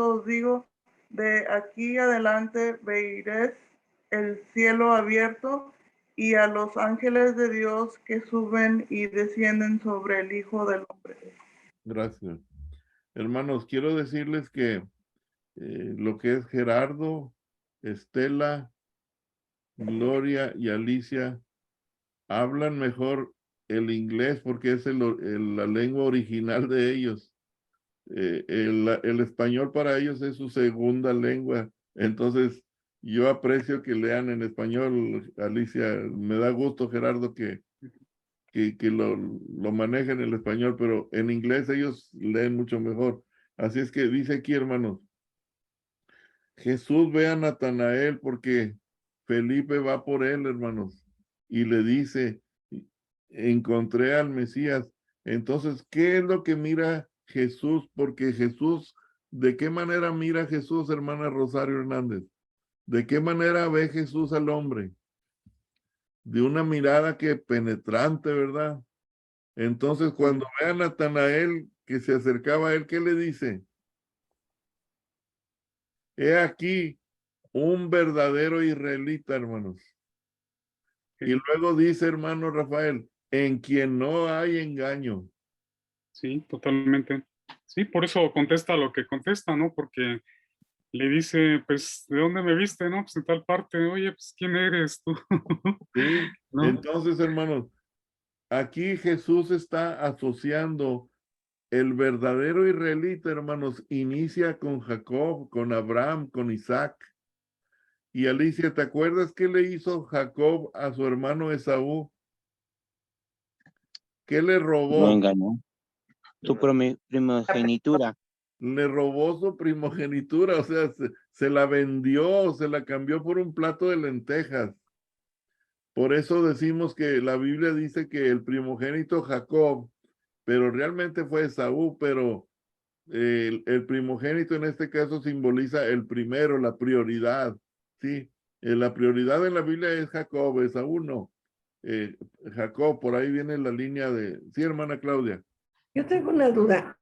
S8: os digo, de aquí adelante veréis el cielo abierto y a los ángeles de Dios que suben y descienden sobre el Hijo del Hombre.
S2: gracias. Hermanos, quiero decirles que lo que es Gerardo, Estela, Gloria y Alicia hablan mejor el inglés porque es la lengua original de ellos. El español para ellos es su segunda lengua. Entonces, yo aprecio que lean en español, Alicia. Me da gusto, Gerardo, que lo manejen en el español, pero en inglés ellos leen mucho mejor. Así es que dice aquí, hermanos, Jesús ve a Natanael porque Felipe va por él, hermanos, y le dice, encontré al Mesías. Entonces, ¿qué es lo que mira Jesús? Porque Jesús, ¿de qué manera mira Jesús, hermana Rosario Hernández? ¿De qué manera ve Jesús al hombre? De una mirada que penetrante, ¿verdad? Entonces, cuando ve a Natanael que se acercaba a él, ¿qué le dice? He aquí un verdadero israelita, hermanos. Y luego dice, hermano Rafael, en quien no hay engaño.
S1: Sí, totalmente. Sí, por eso contesta lo que contesta, ¿no? Porque le dice, pues, ¿de dónde me viste, no? Pues en tal parte, oye, pues, ¿quién eres tú?
S2: Sí,
S1: ¿No?
S2: entonces, hermanos, aquí Jesús está asociando el verdadero israelita, hermanos, inicia con Jacob, con Abraham, con Isaac. Y Alicia, ¿te acuerdas qué le hizo Jacob a su hermano Esaú? ¿Qué le
S5: Lo
S2: robó?
S5: engañó. Su primogenitura.
S2: Le robó su primogenitura, o sea, se la vendió, se la cambió por un plato de lentejas. Por eso decimos que la Biblia dice que el primogénito Jacob, pero realmente fue Esaú, pero el primogénito en este caso simboliza el primero, la prioridad, ¿sí? La prioridad en la Biblia es Jacob, Esaú no. Jacob, por ahí viene la línea de... Sí, hermana Claudia.
S9: Yo tengo una duda.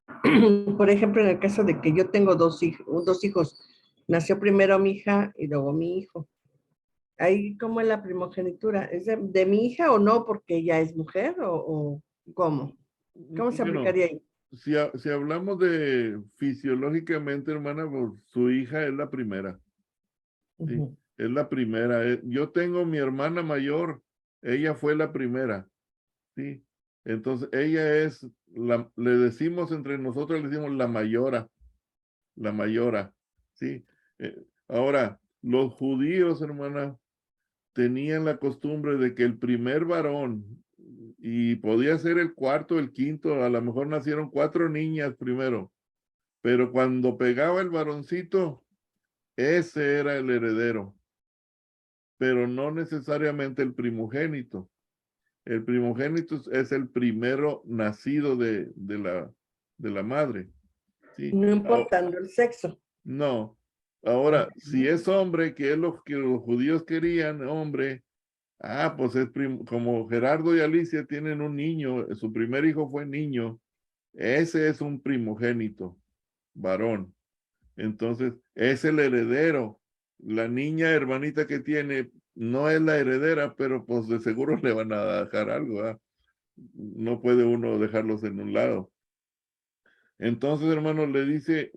S9: Por ejemplo, en el caso de que yo tengo dos hijos, nació primero mi hija y luego mi hijo. Ahí, ¿cómo es la primogenitura? ¿Es de mi hija o no porque ella es mujer o cómo? ¿Cómo se
S2: Bueno,
S9: aplicaría ahí?
S2: si hablamos de fisiológicamente, hermana, pues, su hija es la primera, ¿sí?
S9: Ujú.
S2: Es la primera. Yo tengo mi hermana mayor, ella fue la primera, ¿sí? Entonces, ella es, le decimos entre nosotros, le decimos la mayora, ¿sí? Ahora, los judíos, hermana, tenían la costumbre de que el primer varón, y podía ser el cuarto, el quinto, a lo mejor nacieron 4 niñas primero, pero cuando pegaba el varoncito, ese era el heredero, pero no necesariamente el primogénito. El primogénito es el primero nacido de la madre. ¿Sí?
S9: No importando el sexo.
S2: No. Ahora, si es hombre, que es lo que los judíos querían, hombre, pues es como Gerardo y Alicia tienen un niño, su primer hijo fue niño, ese es un primogénito, varón. Entonces, es el heredero. La niña hermanita que tiene no es la heredera, pero pues de seguro le van a dejar algo, ¿verdad? No puede uno dejarlos en un lado. Entonces, hermano, le dice,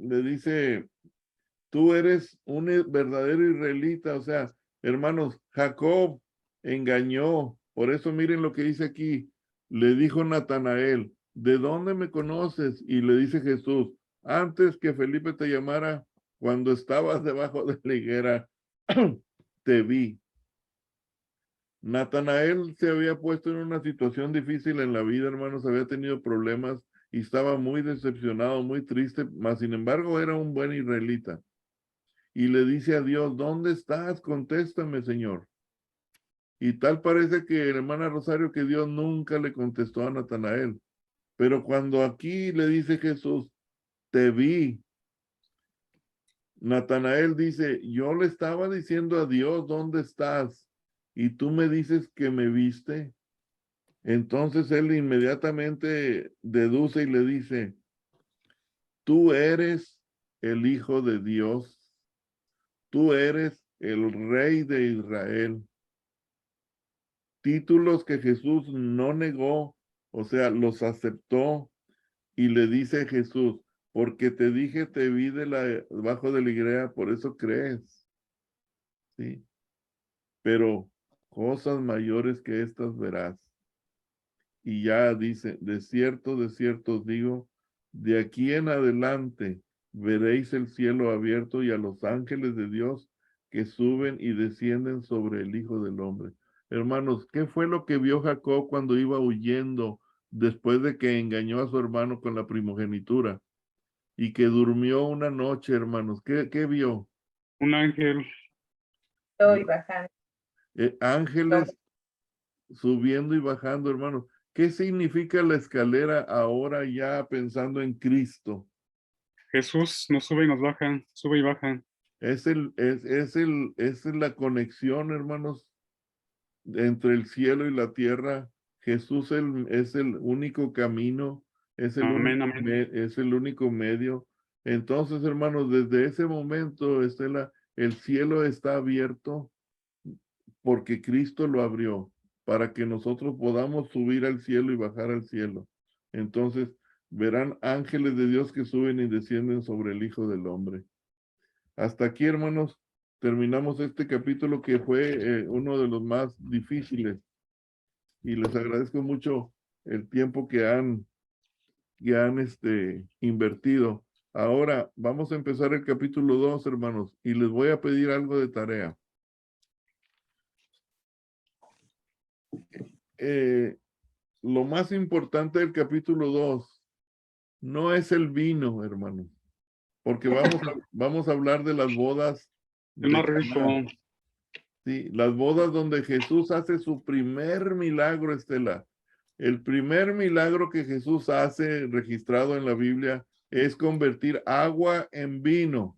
S2: tú eres un verdadero israelita. O sea, hermanos, Jacob engañó. Por eso miren lo que dice aquí. Le dijo Natanael, ¿de dónde me conoces? Y le dice Jesús, antes que Felipe te llamara, cuando estabas debajo de la higuera, te vi. Natanael se había puesto en una situación difícil en la vida, hermanos, había tenido problemas y estaba muy decepcionado, muy triste, mas sin embargo era un buen israelita. Y le dice a Dios, ¿dónde estás? Contéstame, Señor. Y tal parece que, hermana Rosario, que Dios nunca le contestó a Natanael. Pero cuando aquí le dice Jesús, te vi, Natanael dice, yo le estaba diciendo a Dios, ¿dónde estás? Y tú me dices que me viste. Entonces él inmediatamente deduce y le dice, tú eres el Hijo de Dios, tú eres el Rey de Israel. Títulos que Jesús no negó, o sea, los aceptó y le dice Jesús, porque te dije, te vi debajo de la higuera, por eso crees. Sí, pero cosas mayores que estas verás. Y ya dice, de cierto os digo, de aquí en adelante veréis el cielo abierto y a los ángeles de Dios que suben y descienden sobre el Hijo del Hombre. Hermanos, ¿qué fue lo que vio Jacob cuando iba huyendo después de que engañó a su hermano con la primogenitura y que durmió una noche, hermanos? ¿Qué vio?
S1: Un ángel.
S3: Estoy bajando.
S2: Ángeles subiendo y bajando, hermanos. ¿Qué significa la escalera ahora ya pensando en Cristo?
S1: Jesús nos sube y nos baja, sube y baja.
S2: Es la conexión, hermanos, entre el cielo y la tierra. Jesús es el único camino,
S1: Amén, amén.
S2: es el único medio. Entonces, hermanos, desde ese momento, Estela, el cielo está abierto porque Cristo lo abrió para que nosotros podamos subir al cielo y bajar al cielo. Entonces, verán ángeles de Dios que suben y descienden sobre el Hijo del Hombre. Hasta aquí, hermanos, terminamos este capítulo que fue uno de los más difíciles. Y les agradezco mucho el tiempo que han invertido. Ahora vamos a empezar el capítulo 2, hermanos, y les voy a pedir algo de tarea. Lo más importante del capítulo 2 no es el vino, hermanos, porque vamos a hablar de las bodas
S1: Es más
S2: de
S1: rico.
S2: Caná. Sí, las bodas donde Jesús hace su primer milagro, Estela. El primer milagro que Jesús hace registrado en la Biblia es convertir agua en vino.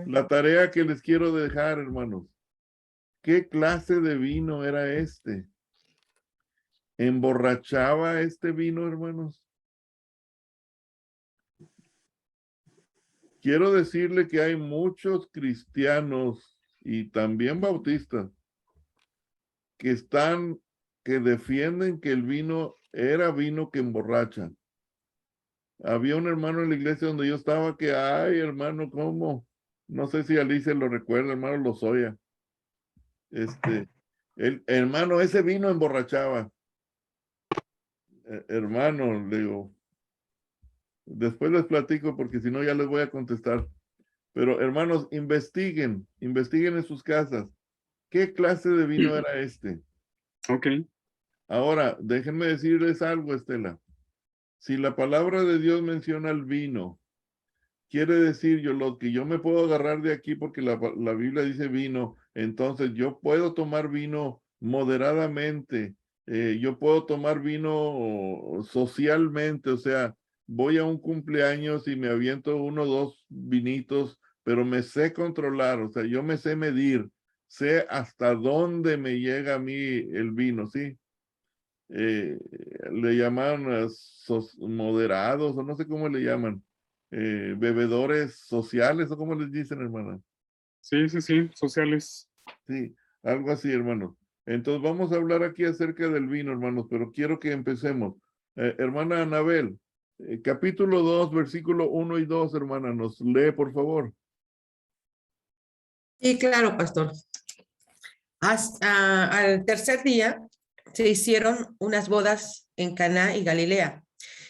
S2: La tarea que les quiero dejar, hermanos. ¿Qué clase de vino era este? ¿Emborrachaba este vino, hermanos? Quiero decirle que hay muchos cristianos y también bautistas que defienden que el vino era vino que emborracha. Había un hermano en la iglesia donde yo estaba que, ay, hermano, ¿cómo? No sé si Alicia lo recuerda, hermano Lozoya. El hermano, ese vino emborrachaba. Hermano, le digo, después les platico porque si no ya les voy a contestar. Pero hermanos, investiguen en sus casas. ¿Qué clase de vino era este?
S1: Ok.
S2: Ahora, déjenme decirles algo, Estela. Si la palabra de Dios menciona el vino, quiere decir lo que yo me puedo agarrar de aquí porque la Biblia dice vino, entonces yo puedo tomar vino moderadamente, yo puedo tomar vino socialmente, o sea, voy a un cumpleaños y me aviento 1 o 2 vinitos, pero me sé controlar, o sea, yo me sé medir, sé hasta dónde me llega a mí el vino, ¿sí? Le llaman moderados, o no sé cómo le llaman, bebedores sociales, o cómo les dicen, hermana.
S1: Sí, sí, sí, sociales.
S2: Sí, algo así, hermano. Entonces vamos a hablar aquí acerca del vino, hermanos, pero quiero que empecemos. Hermana Anabel, capítulo 2, versículo 1 y 2, hermana, nos lee, por favor.
S7: Sí, claro, pastor. Al tercer día se hicieron unas bodas en Caná y Galilea.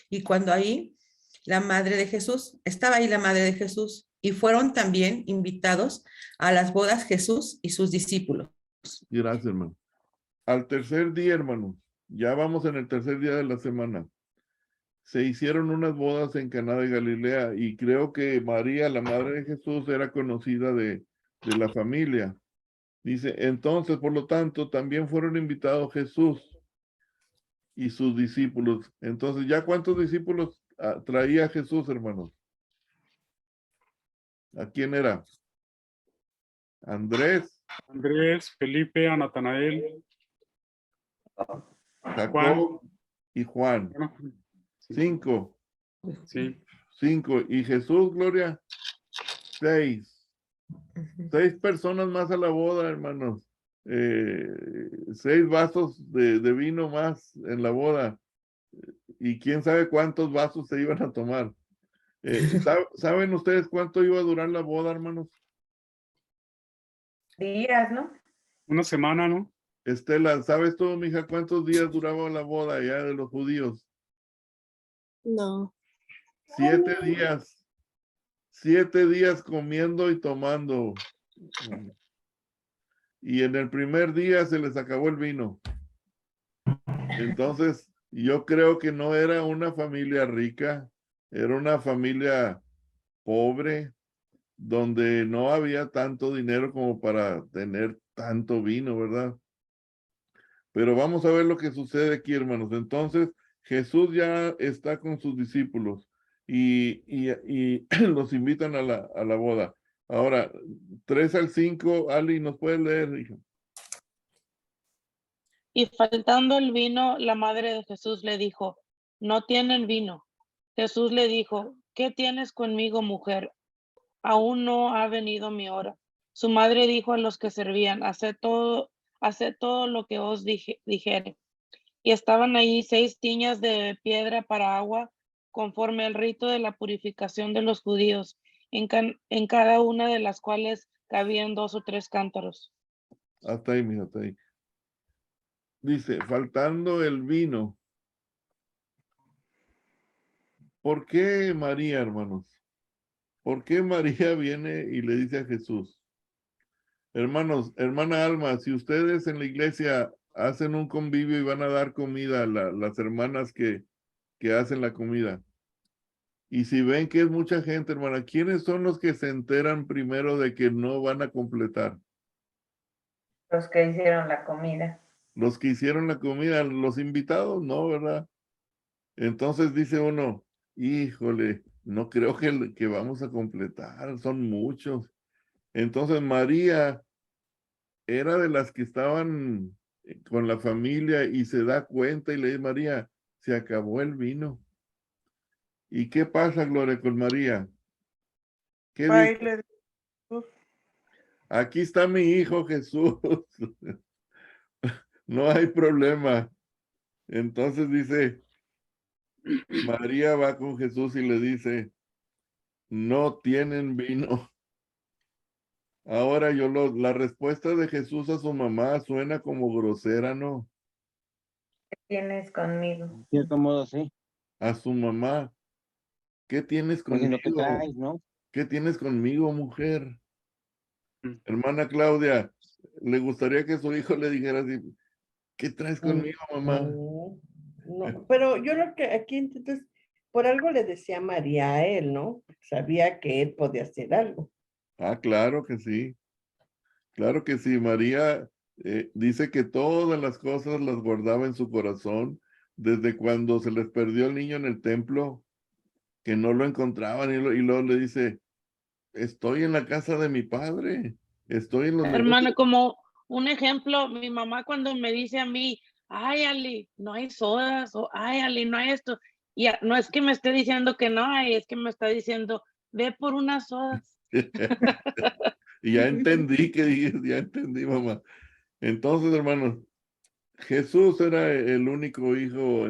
S7: Y cuando estaba ahí la madre de Jesús, y fueron también invitados a las bodas Jesús y sus discípulos.
S2: Gracias, hermano. Al tercer día, hermano, ya vamos en el tercer día de la semana. Se hicieron unas bodas en Caná de Galilea y creo que María, la madre de Jesús, era conocida de la familia. Dice, entonces, por lo tanto, también fueron invitados Jesús y sus discípulos. Entonces, ¿ya cuántos discípulos traía Jesús, hermanos? ¿A quién era? Andrés,
S1: Andrés, Felipe, a Natanael, Juan.
S2: Jacob y Juan.
S1: Bueno, sí,
S2: 5.
S1: sí.
S2: 5. Y Jesús, Gloria, 6. 6 personas más a la boda, hermanos. 6 vasos de vino más en la boda. Y quién sabe cuántos vasos se iban a tomar. ¿Saben ustedes cuánto iba a durar la boda, hermanos?
S3: Días, ¿no?
S1: Una semana, ¿no?
S2: Estela, ¿sabes tú, mija, cuántos días duraba la boda ya de los judíos?
S10: No.
S2: 7 días. 7 días comiendo y tomando. Y en el primer día se les acabó el vino. Entonces, yo creo que no era una familia rica, era una familia pobre, donde no había tanto dinero como para tener tanto vino, ¿verdad? Pero vamos a ver lo que sucede aquí, hermanos. Entonces, Jesús ya está con sus discípulos y los invitan a la boda. Ahora, 3 al 5, Ali, ¿nos puedes leer, hija?
S4: Y faltando el vino, la madre de Jesús le dijo, no tienen vino. Jesús le dijo, ¿qué tienes conmigo, mujer? Aún no ha venido mi hora. Su madre dijo a los que servían, haced todo lo que os dijere. Y estaban allí 6 tiñas de piedra para agua, conforme al rito de la purificación de los judíos, en cada una de las cuales cabían 2 o 3 cántaros.
S2: Hasta ahí, mija, hasta ahí. Dice, faltando el vino. ¿Por qué María, hermanos? ¿Por qué María viene y le dice a Jesús? Hermanos, hermana Alma, si ustedes en la iglesia hacen un convivio y van a dar comida a las hermanas que hacen la comida, y si ven que es mucha gente, hermana, ¿quiénes son los que se enteran primero de que no van a completar?
S3: Los que hicieron la comida.
S2: Los que hicieron la comida, los invitados, no, ¿verdad? Entonces dice uno, híjole, no creo que vamos a completar, son muchos. Entonces María era de las que estaban con la familia y se da cuenta y le dice, María, se acabó el vino. ¿Y qué pasa, Gloria, con María? ¿Qué
S8: Va y
S2: dice?
S8: le dijo,
S2: Aquí está mi hijo Jesús. No hay problema. Entonces dice, María va con Jesús y le dice, no tienen vino. Ahora la respuesta de Jesús a su mamá suena como grosera, ¿no?
S3: ¿Qué tienes conmigo?
S5: En cierto modo, sí.
S2: A su mamá, ¿qué tienes
S5: Pues lo que
S2: conmigo?
S5: traes, ¿no?
S2: ¿Qué tienes conmigo, mujer?
S1: Mm.
S2: Hermana Claudia, ¿le gustaría que su hijo le dijera así? ¿Qué traes conmigo, mamá?
S9: No, no, pero yo lo que aquí entonces, por algo le decía María a él, ¿no? Porque sabía que él podía hacer algo.
S2: Ah, claro que sí. Claro que sí. María dice que todas las cosas las guardaba en su corazón desde cuando se les perdió el niño en el templo, que no lo encontraban y luego le dice, estoy en la casa de mi padre, estoy en los negocios.
S4: Hermano, como un ejemplo, mi mamá cuando me dice a mí, ay, Ali, no hay sodas, o ay, Ali, no hay esto, y no es que me esté diciendo que no hay, es que me está diciendo, ve por unas sodas.
S2: Y ya entendí ya entendí, mamá. Entonces, hermanos, Jesús era el único hijo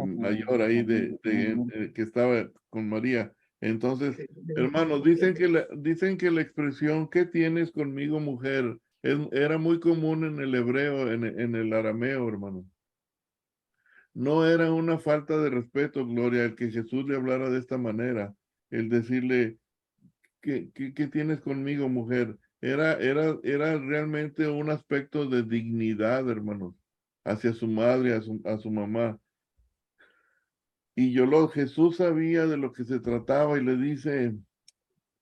S2: mayor ahí que estaba con María. Entonces, hermanos, dicen que la expresión ¿qué tienes conmigo, mujer? Era muy común en el hebreo, en el arameo, hermano. No era una falta de respeto, Gloria, el que Jesús le hablara de esta manera, el decirle, ¿qué tienes conmigo, mujer? Era realmente un aspecto de dignidad, hermanos, hacia su madre, a su mamá. Y Jesús sabía de lo que se trataba y le dice,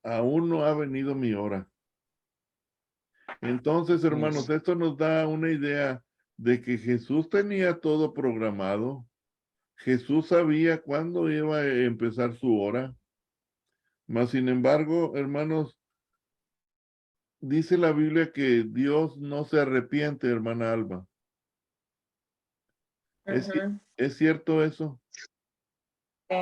S2: aún no ha venido mi hora. Entonces, hermanos, esto nos da una idea de que Jesús tenía todo programado. Jesús sabía cuándo iba a empezar su hora. Mas, sin embargo, hermanos, dice la Biblia que Dios no se arrepiente, hermana Alba.
S3: Ujú.
S2: ¿Es cierto eso?
S3: Sí.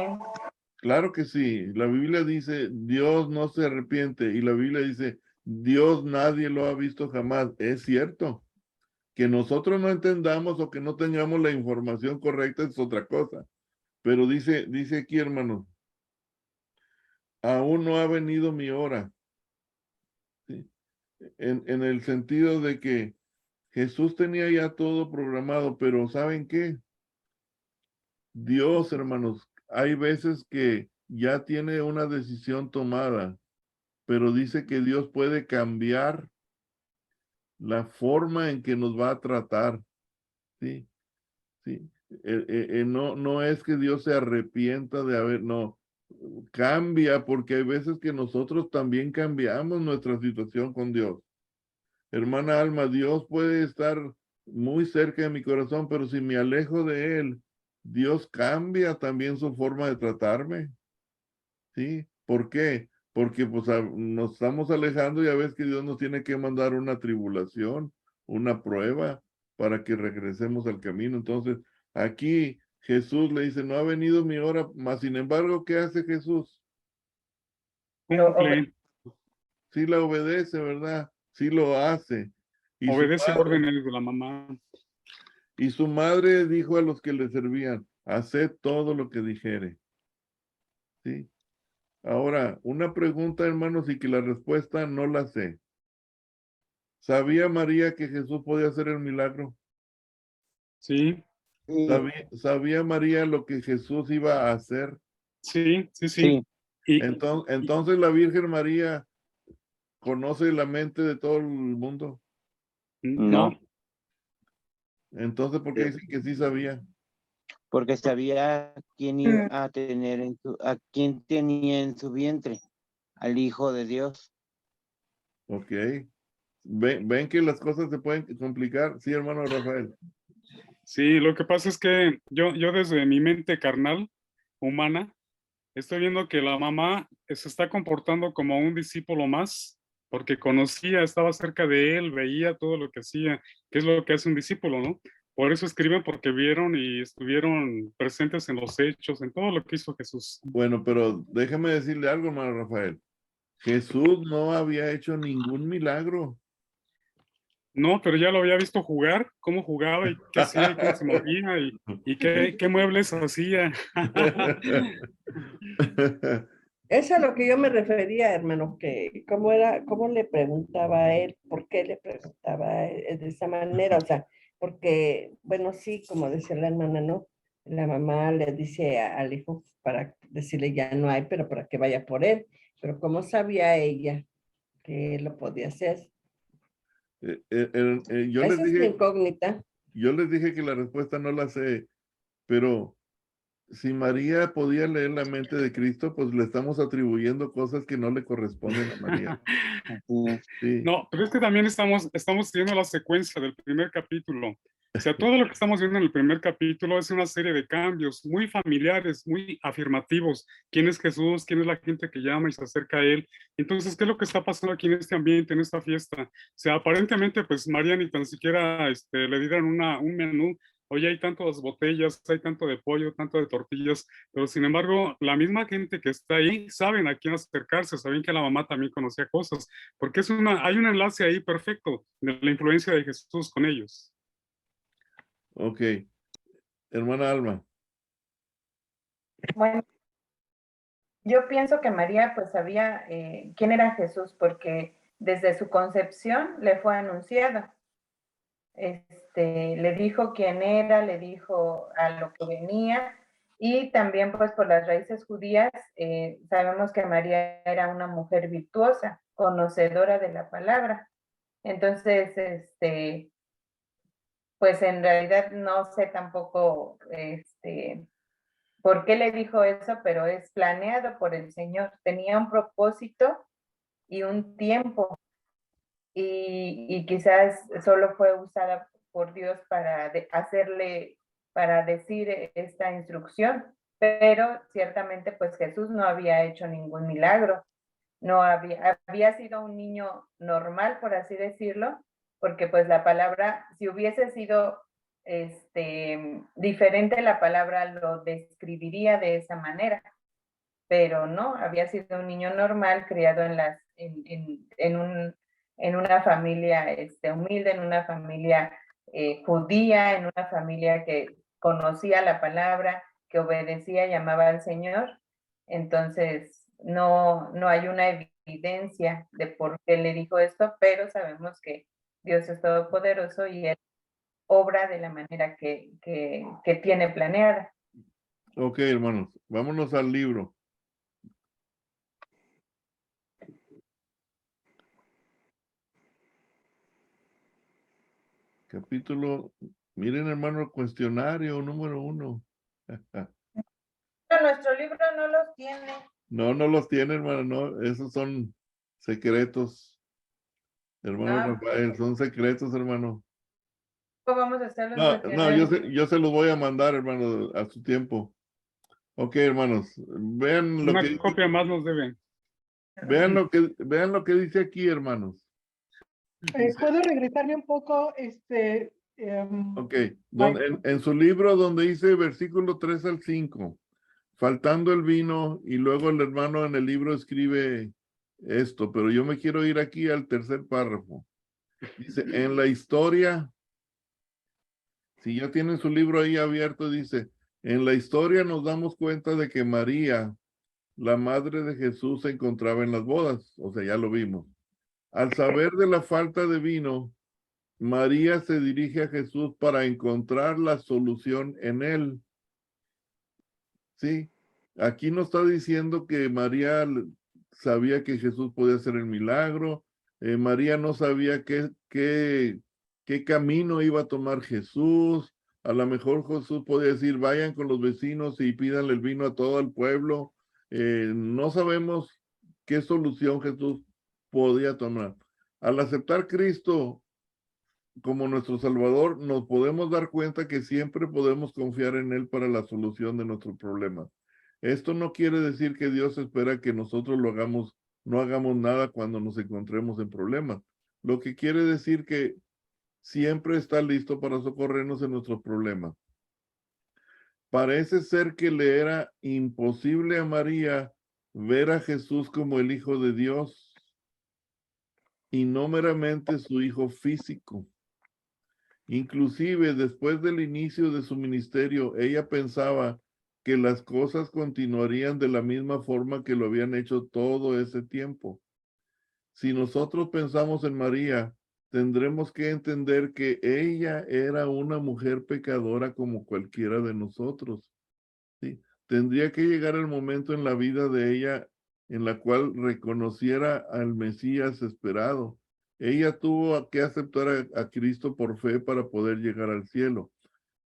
S2: Claro que sí. La Biblia dice, Dios no se arrepiente. Y la Biblia dice, Dios nadie lo ha visto jamás. Es cierto. Que nosotros no entendamos o que no tengamos la información correcta es otra cosa. Pero dice aquí, hermano, aún no ha venido mi hora. ¿Sí? En el sentido de que Jesús tenía ya todo programado, pero ¿saben qué? Dios, hermanos, hay veces que ya tiene una decisión tomada, pero dice que Dios puede cambiar la forma en que nos va a tratar. Sí, sí. No es que Dios se arrepienta de haber, no, cambia porque hay veces que nosotros también cambiamos nuestra situación con Dios. Hermana Alma, Dios puede estar muy cerca de mi corazón, pero si me alejo de Él, Dios cambia también su forma de tratarme. ¿Sí? ¿Por qué? Porque pues nos estamos alejando y a veces que Dios nos tiene que mandar una tribulación, una prueba para que regresemos al camino. Entonces, aquí Jesús le dice, no ha venido mi hora, mas sin embargo, ¿qué hace Jesús?
S1: Cumple,
S2: Sí la obedece, ¿verdad? Sí lo hace.
S1: obedece órdenes de la mamá.
S2: Y su madre dijo a los que le servían, haced todo lo que dijere. ¿Sí? Ahora, una pregunta, hermanos, y que la respuesta no la sé. ¿Sabía María que Jesús podía hacer el milagro?
S1: Sí,
S2: ¿Sabía María lo que Jesús iba a hacer?
S1: sí.
S5: Sí,
S1: Y,
S2: Entonces la Virgen María conoce la mente de todo el mundo.
S1: no,
S5: no,
S2: Entonces, ¿por qué dicen que sí sabía?
S5: porque sabía quién iba a tener a quién tenía en su vientre, al Hijo de Dios.
S2: Ok. ¿Ven que las cosas se pueden complicar? Sí, hermano Rafael.
S1: sí, lo que pasa es que yo desde mi mente carnal, humana, estoy viendo que la mamá se está comportando como un discípulo más, porque conocía, estaba cerca de él, veía todo lo que hacía, que es lo que hace un discípulo, ¿no? Por eso escriben, porque vieron y estuvieron presentes en los hechos, en todo lo que hizo Jesús.
S2: Bueno, pero déjame decirle algo, hermano Rafael. Jesús no había hecho ningún milagro.
S1: No, pero ya lo había visto jugar, cómo jugaba y qué hacía y cómo se movía y qué muebles hacía.
S9: Eso es a lo que yo me refería, hermano, que cómo le preguntaba a él, por qué le preguntaba a él de esa manera, o sea, porque, bueno, sí, como decía la hermana, ¿no? La mamá le dice al hijo para decirle ya no hay, pero para que vaya por él, pero ¿cómo sabía ella que él lo podía hacer?
S2: Yo les
S9: Esa es mi
S2: dije,
S9: incógnita.
S2: yo les dije que la respuesta no la sé, pero si María podía leer la mente de Cristo, pues le estamos atribuyendo cosas que no le corresponden a María.
S5: Así es.
S2: Sí,
S1: No, pero es que también estamos viendo la secuencia del primer capítulo. O sea, todo lo que estamos viendo en el primer capítulo es una serie de cambios muy familiares, muy afirmativos. ¿Quién es Jesús? ¿Quién es la gente que llama y se acerca a él? Entonces, ¿qué es lo que está pasando aquí en este ambiente, en esta fiesta? O sea, aparentemente, pues María ni tan siquiera le dieron un menú. Oye, hay tantas botellas, hay tanto de pollo, tanto de tortillas, pero sin embargo, la misma gente que está ahí saben a quién acercarse, saben que la mamá también conocía cosas, porque hay un enlace ahí perfecto de la influencia de Jesús con ellos.
S2: ok. Hermana Alma.
S3: Bueno, yo pienso que María pues sabía quién era Jesús porque desde su concepción le fue anunciado. Le dijo quién era, le dijo a lo que venía y también pues por las raíces judías sabemos que María era una mujer virtuosa, conocedora de la palabra. Entonces, pues en realidad no sé tampoco por qué le dijo eso, pero es planeado por el Señor. Tenía un propósito y un tiempo y quizás solo fue usada por Dios para para decir esta instrucción, pero ciertamente pues Jesús no había hecho ningún milagro, no había sido un niño normal, por así decirlo, porque pues la palabra, si hubiese sido diferente, la palabra lo describiría de esa manera, pero no, había sido un niño normal, criado en una familia humilde, en una familia judía, en una familia que conocía la palabra, que obedecía, llamaba al Señor. Entonces, no hay una evidencia de por qué le dijo esto, pero sabemos que Dios es todopoderoso y Él obra de la manera que tiene planeada.
S2: Ok, hermanos, vámonos al libro. Capítulo, miren, hermano, el cuestionario número 1.
S3: Nuestro libro no los tiene.
S2: No, no los tiene, hermano, no, esos son secretos, hermano Rafael, son secretos, hermano.
S3: ¿Cómo vamos a hacer los
S2: No,
S3: cuestionarios?
S2: yo se los voy a mandar, hermano, a su tiempo. Ok, hermanos, vean lo
S1: Una
S2: que
S1: copia más nos deben.
S2: vean lo que dice aquí, hermanos.
S6: ¿Puedo regresarme un poco?
S2: Ok, en su libro donde dice versículo 3 al 5, faltando el vino, y luego el hermano en el libro escribe esto, pero yo me quiero ir aquí al tercer párrafo. Dice, en la historia, si ya tienen su libro ahí abierto, dice, en la historia nos damos cuenta de que María, la madre de Jesús, se encontraba en las bodas, o sea, ya lo vimos. Al saber de la falta de vino, María se dirige a Jesús para encontrar la solución en él. Sí, aquí no está diciendo que María sabía que Jesús podía hacer el milagro. María no sabía qué camino iba a tomar Jesús. A lo mejor Jesús podía decir, vayan con los vecinos y pídanle el vino a todo el pueblo. No sabemos qué solución Jesús podía tomar. Al aceptar Cristo como nuestro Salvador, nos podemos dar cuenta que siempre podemos confiar en Él para la solución de nuestros problemas. Esto no quiere decir que Dios espera que nosotros no hagamos nada cuando nos encontremos en problemas. Lo que quiere decir que siempre está listo para socorrernos en nuestros problemas. Parece ser que le era imposible a María ver a Jesús como el Hijo de Dios y no meramente su hijo físico. Inclusive después del inicio de su ministerio, ella pensaba que las cosas continuarían de la misma forma que lo habían hecho todo ese tiempo. Si nosotros pensamos en María, tendremos que entender que ella era una mujer pecadora como cualquiera de nosotros. ¿Sí? Tendría que llegar el momento en la vida de ella en la cual reconociera al Mesías esperado. Ella tuvo que aceptar a Cristo por fe para poder llegar al cielo.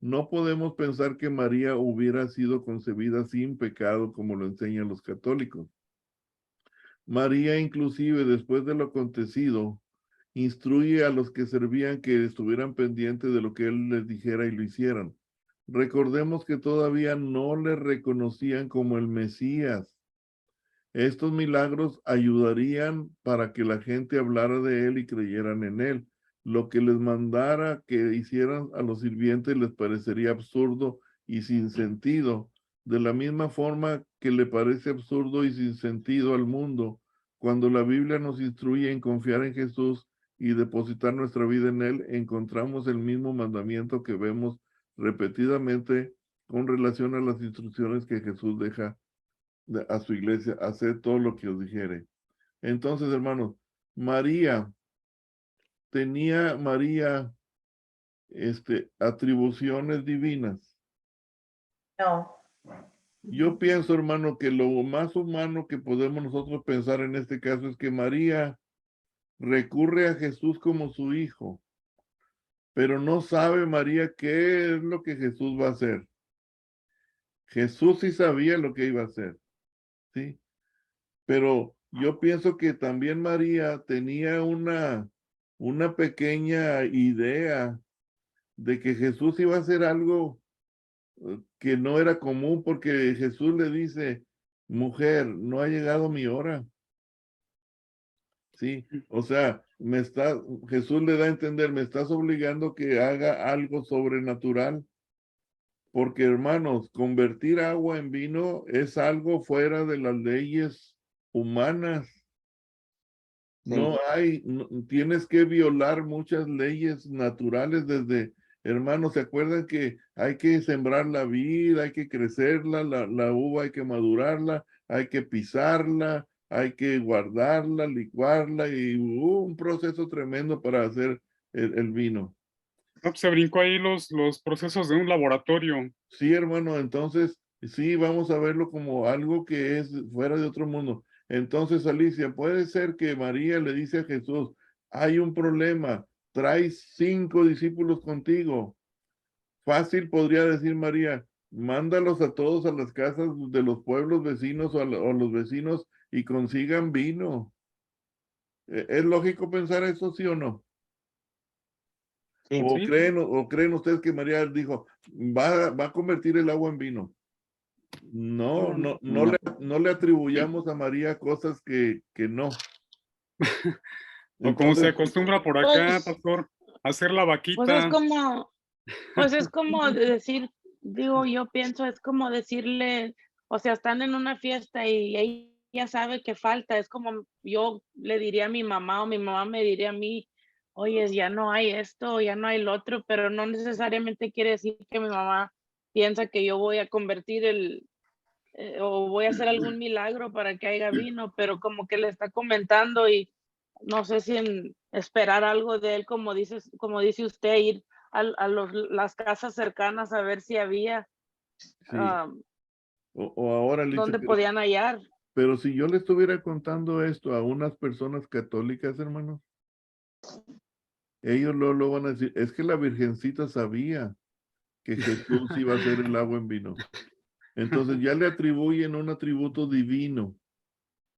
S2: No podemos pensar que María hubiera sido concebida sin pecado, como lo enseñan los católicos. María, inclusive, después de lo acontecido, instruye a los que servían que estuvieran pendientes de lo que él les dijera y lo hicieran. Recordemos que todavía no le reconocían como el Mesías. Estos milagros ayudarían para que la gente hablara de él y creyeran en él. Lo que les mandara que hicieran a los sirvientes les parecería absurdo y sin sentido, de la misma forma que le parece absurdo y sin sentido al mundo, cuando la Biblia nos instruye en confiar en Jesús y depositar nuestra vida en él, encontramos el mismo mandamiento que vemos repetidamente con relación a las instrucciones que Jesús deja a su iglesia, hacer todo lo que os dijere. Entonces, hermanos, tenía atribuciones divinas.
S3: No.
S2: Yo pienso, hermano, que lo más humano que podemos nosotros pensar en este caso es que María recurre a Jesús como su hijo, pero no sabe María qué es lo que Jesús va a hacer. Jesús sí sabía lo que iba a hacer, ¿sí? Pero yo pienso que también María tenía una pequeña idea de que Jesús iba a hacer algo que no era común, porque Jesús le dice, mujer, no ha llegado mi hora. Sí, o sea, Jesús le da a entender, me estás obligando que haga algo sobrenatural, porque hermanos, convertir agua en vino es algo fuera de las leyes humanas. No hay, tienes que violar muchas leyes naturales desde, hermanos, ¿se acuerdan que hay que sembrar la vid, hay que crecerla, la uva hay que madurarla, hay que pisarla, hay que guardarla, licuarla y un proceso tremendo para hacer el vino?
S1: No, pues se brincó ahí los procesos de un laboratorio.
S2: Sí, hermano, entonces sí, vamos a verlo como algo que es fuera de otro mundo. Entonces, Alicia, puede ser que María le dice a Jesús, hay un problema, traes 5 discípulos contigo. Fácil podría decir María, mándalos a todos a las casas de los pueblos vecinos o los vecinos y consigan vino. ¿Es lógico pensar eso, sí o no?
S5: Sí.
S2: ¿O
S1: Sí.
S2: creen ustedes que María dijo, va a convertir el agua en vino? No, no le atribuyamos a María cosas que no.
S1: O como se
S2: Entonces,
S1: acostumbra por acá,
S4: Pues,
S1: pastor, hacer la
S4: pues es
S1: vaquita.
S4: como, pues es como de decir, digo, yo pienso, es como decirle, o sea, están en una fiesta y ella sabe que falta, es como yo le diría a mi mamá o mi mamá me diría a mí, oye, ya no hay esto, ya no hay lo otro, pero no necesariamente quiere decir que mi mamá piensa que yo voy a convertir o voy a hacer algún milagro para que haya vino, pero como que le está comentando y no sé si esperar algo de él, como dice usted, ir las casas cercanas a ver si había
S2: sí. O ahora, Alicia,
S4: dónde podían hallar.
S2: pero si yo le estuviera contando esto a unas personas católicas, hermanos, ellos lo van a decir, es que la Virgencita sabía que Jesús iba a hacer el agua en vino. Entonces ya le atribuyen un atributo divino.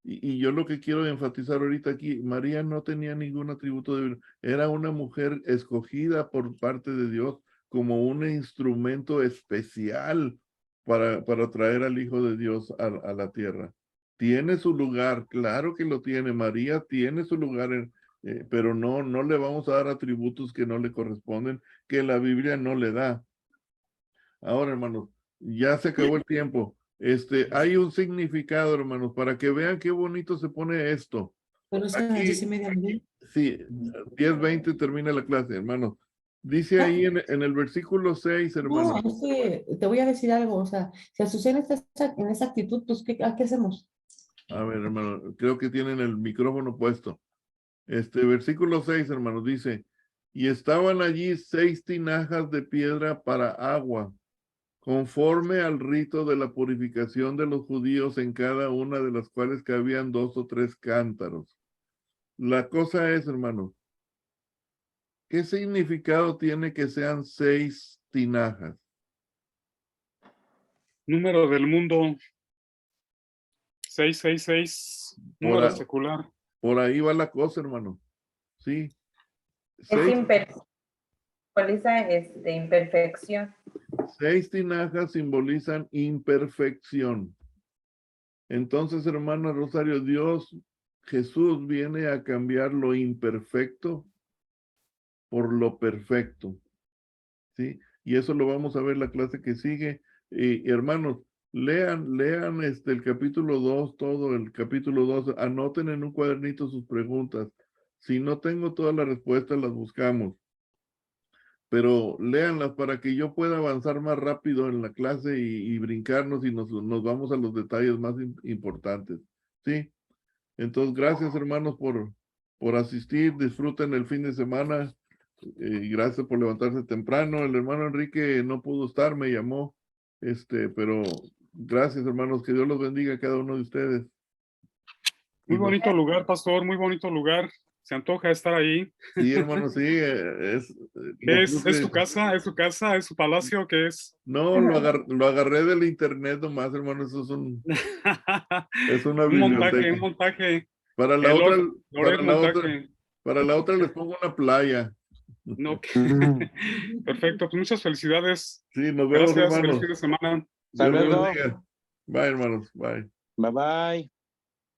S2: Y yo lo que quiero enfatizar ahorita aquí, María no tenía ningún atributo divino. Era una mujer escogida por parte de Dios como un instrumento especial para traer al Hijo de Dios a la tierra. Tiene su lugar, claro que lo tiene. María tiene su lugar, pero no le vamos a dar atributos que no le corresponden, que la Biblia no le da. Ahora, hermanos, ya se acabó el tiempo. Hay un significado, hermanos, para que vean qué bonito se pone esto.
S7: Bueno, es a las
S2: Aquí,
S7: 10:30, ¿no?
S2: sí, 10:20 termina la clase, hermanos. Dice ahí en el versículo 6, hermanos.
S7: No, es que te voy a decir algo, o sea, si Azucena está en esa actitud, pues, ¿qué hacemos?
S2: A ver, hermano, creo que tienen el micrófono puesto. Versículo 6, hermanos, dice, y estaban allí 6 tinajas de piedra para agua, conforme al rito de la purificación de los judíos, en cada una de las cuales cabían 2 o 3 cántaros. La cosa es, hermano, ¿Qué significado tiene que sean 6 tinajas?
S1: Número del mundo 666, número
S2: Por,
S1: secular.
S2: por ahí va la cosa, hermano. Sí.
S3: Es
S2: 6
S3: simboliza imperfección.
S2: 6 tinajas simbolizan imperfección. Entonces, hermana Rosario, Jesús viene a cambiar lo imperfecto por lo perfecto. ¿Sí? Y eso lo vamos a ver la clase que sigue. Y hermanos, lean el capítulo 2, todo el capítulo 2, anoten en un cuadernito sus preguntas. Si no tengo todas las respuestas, las buscamos. Pero léanlas para que yo pueda avanzar más rápido en la clase y brincarnos y nos vamos a los detalles más importantes. ¿Sí? Entonces, gracias hermanos por asistir. Disfruten el fin de semana. Gracias por levantarse temprano. El hermano Enrique no pudo estar, me llamó. Pero gracias hermanos. Que Dios los bendiga a cada uno de ustedes.
S1: Muy bonito lugar, pastor, muy bonito lugar. Se antoja estar ahí.
S2: Sí, hermano, sí.
S1: ¿Es su casa? ¿Es su casa? ¿Es su palacio? ¿Qué es?
S2: No, lo agarré del internet nomás, hermano. Eso es una biblioteca.
S1: Un montaje.
S2: Para la otra,
S1: montaje.
S2: para la otra les pongo una playa.
S1: No. Perfecto, pues muchas felicidades.
S2: Sí, nos vemos,
S1: Gracias,
S2: hermanos.
S1: feliz fin de semana.
S2: Dios los bendiga. Bye, hermanos. Bye.
S5: Bye bye.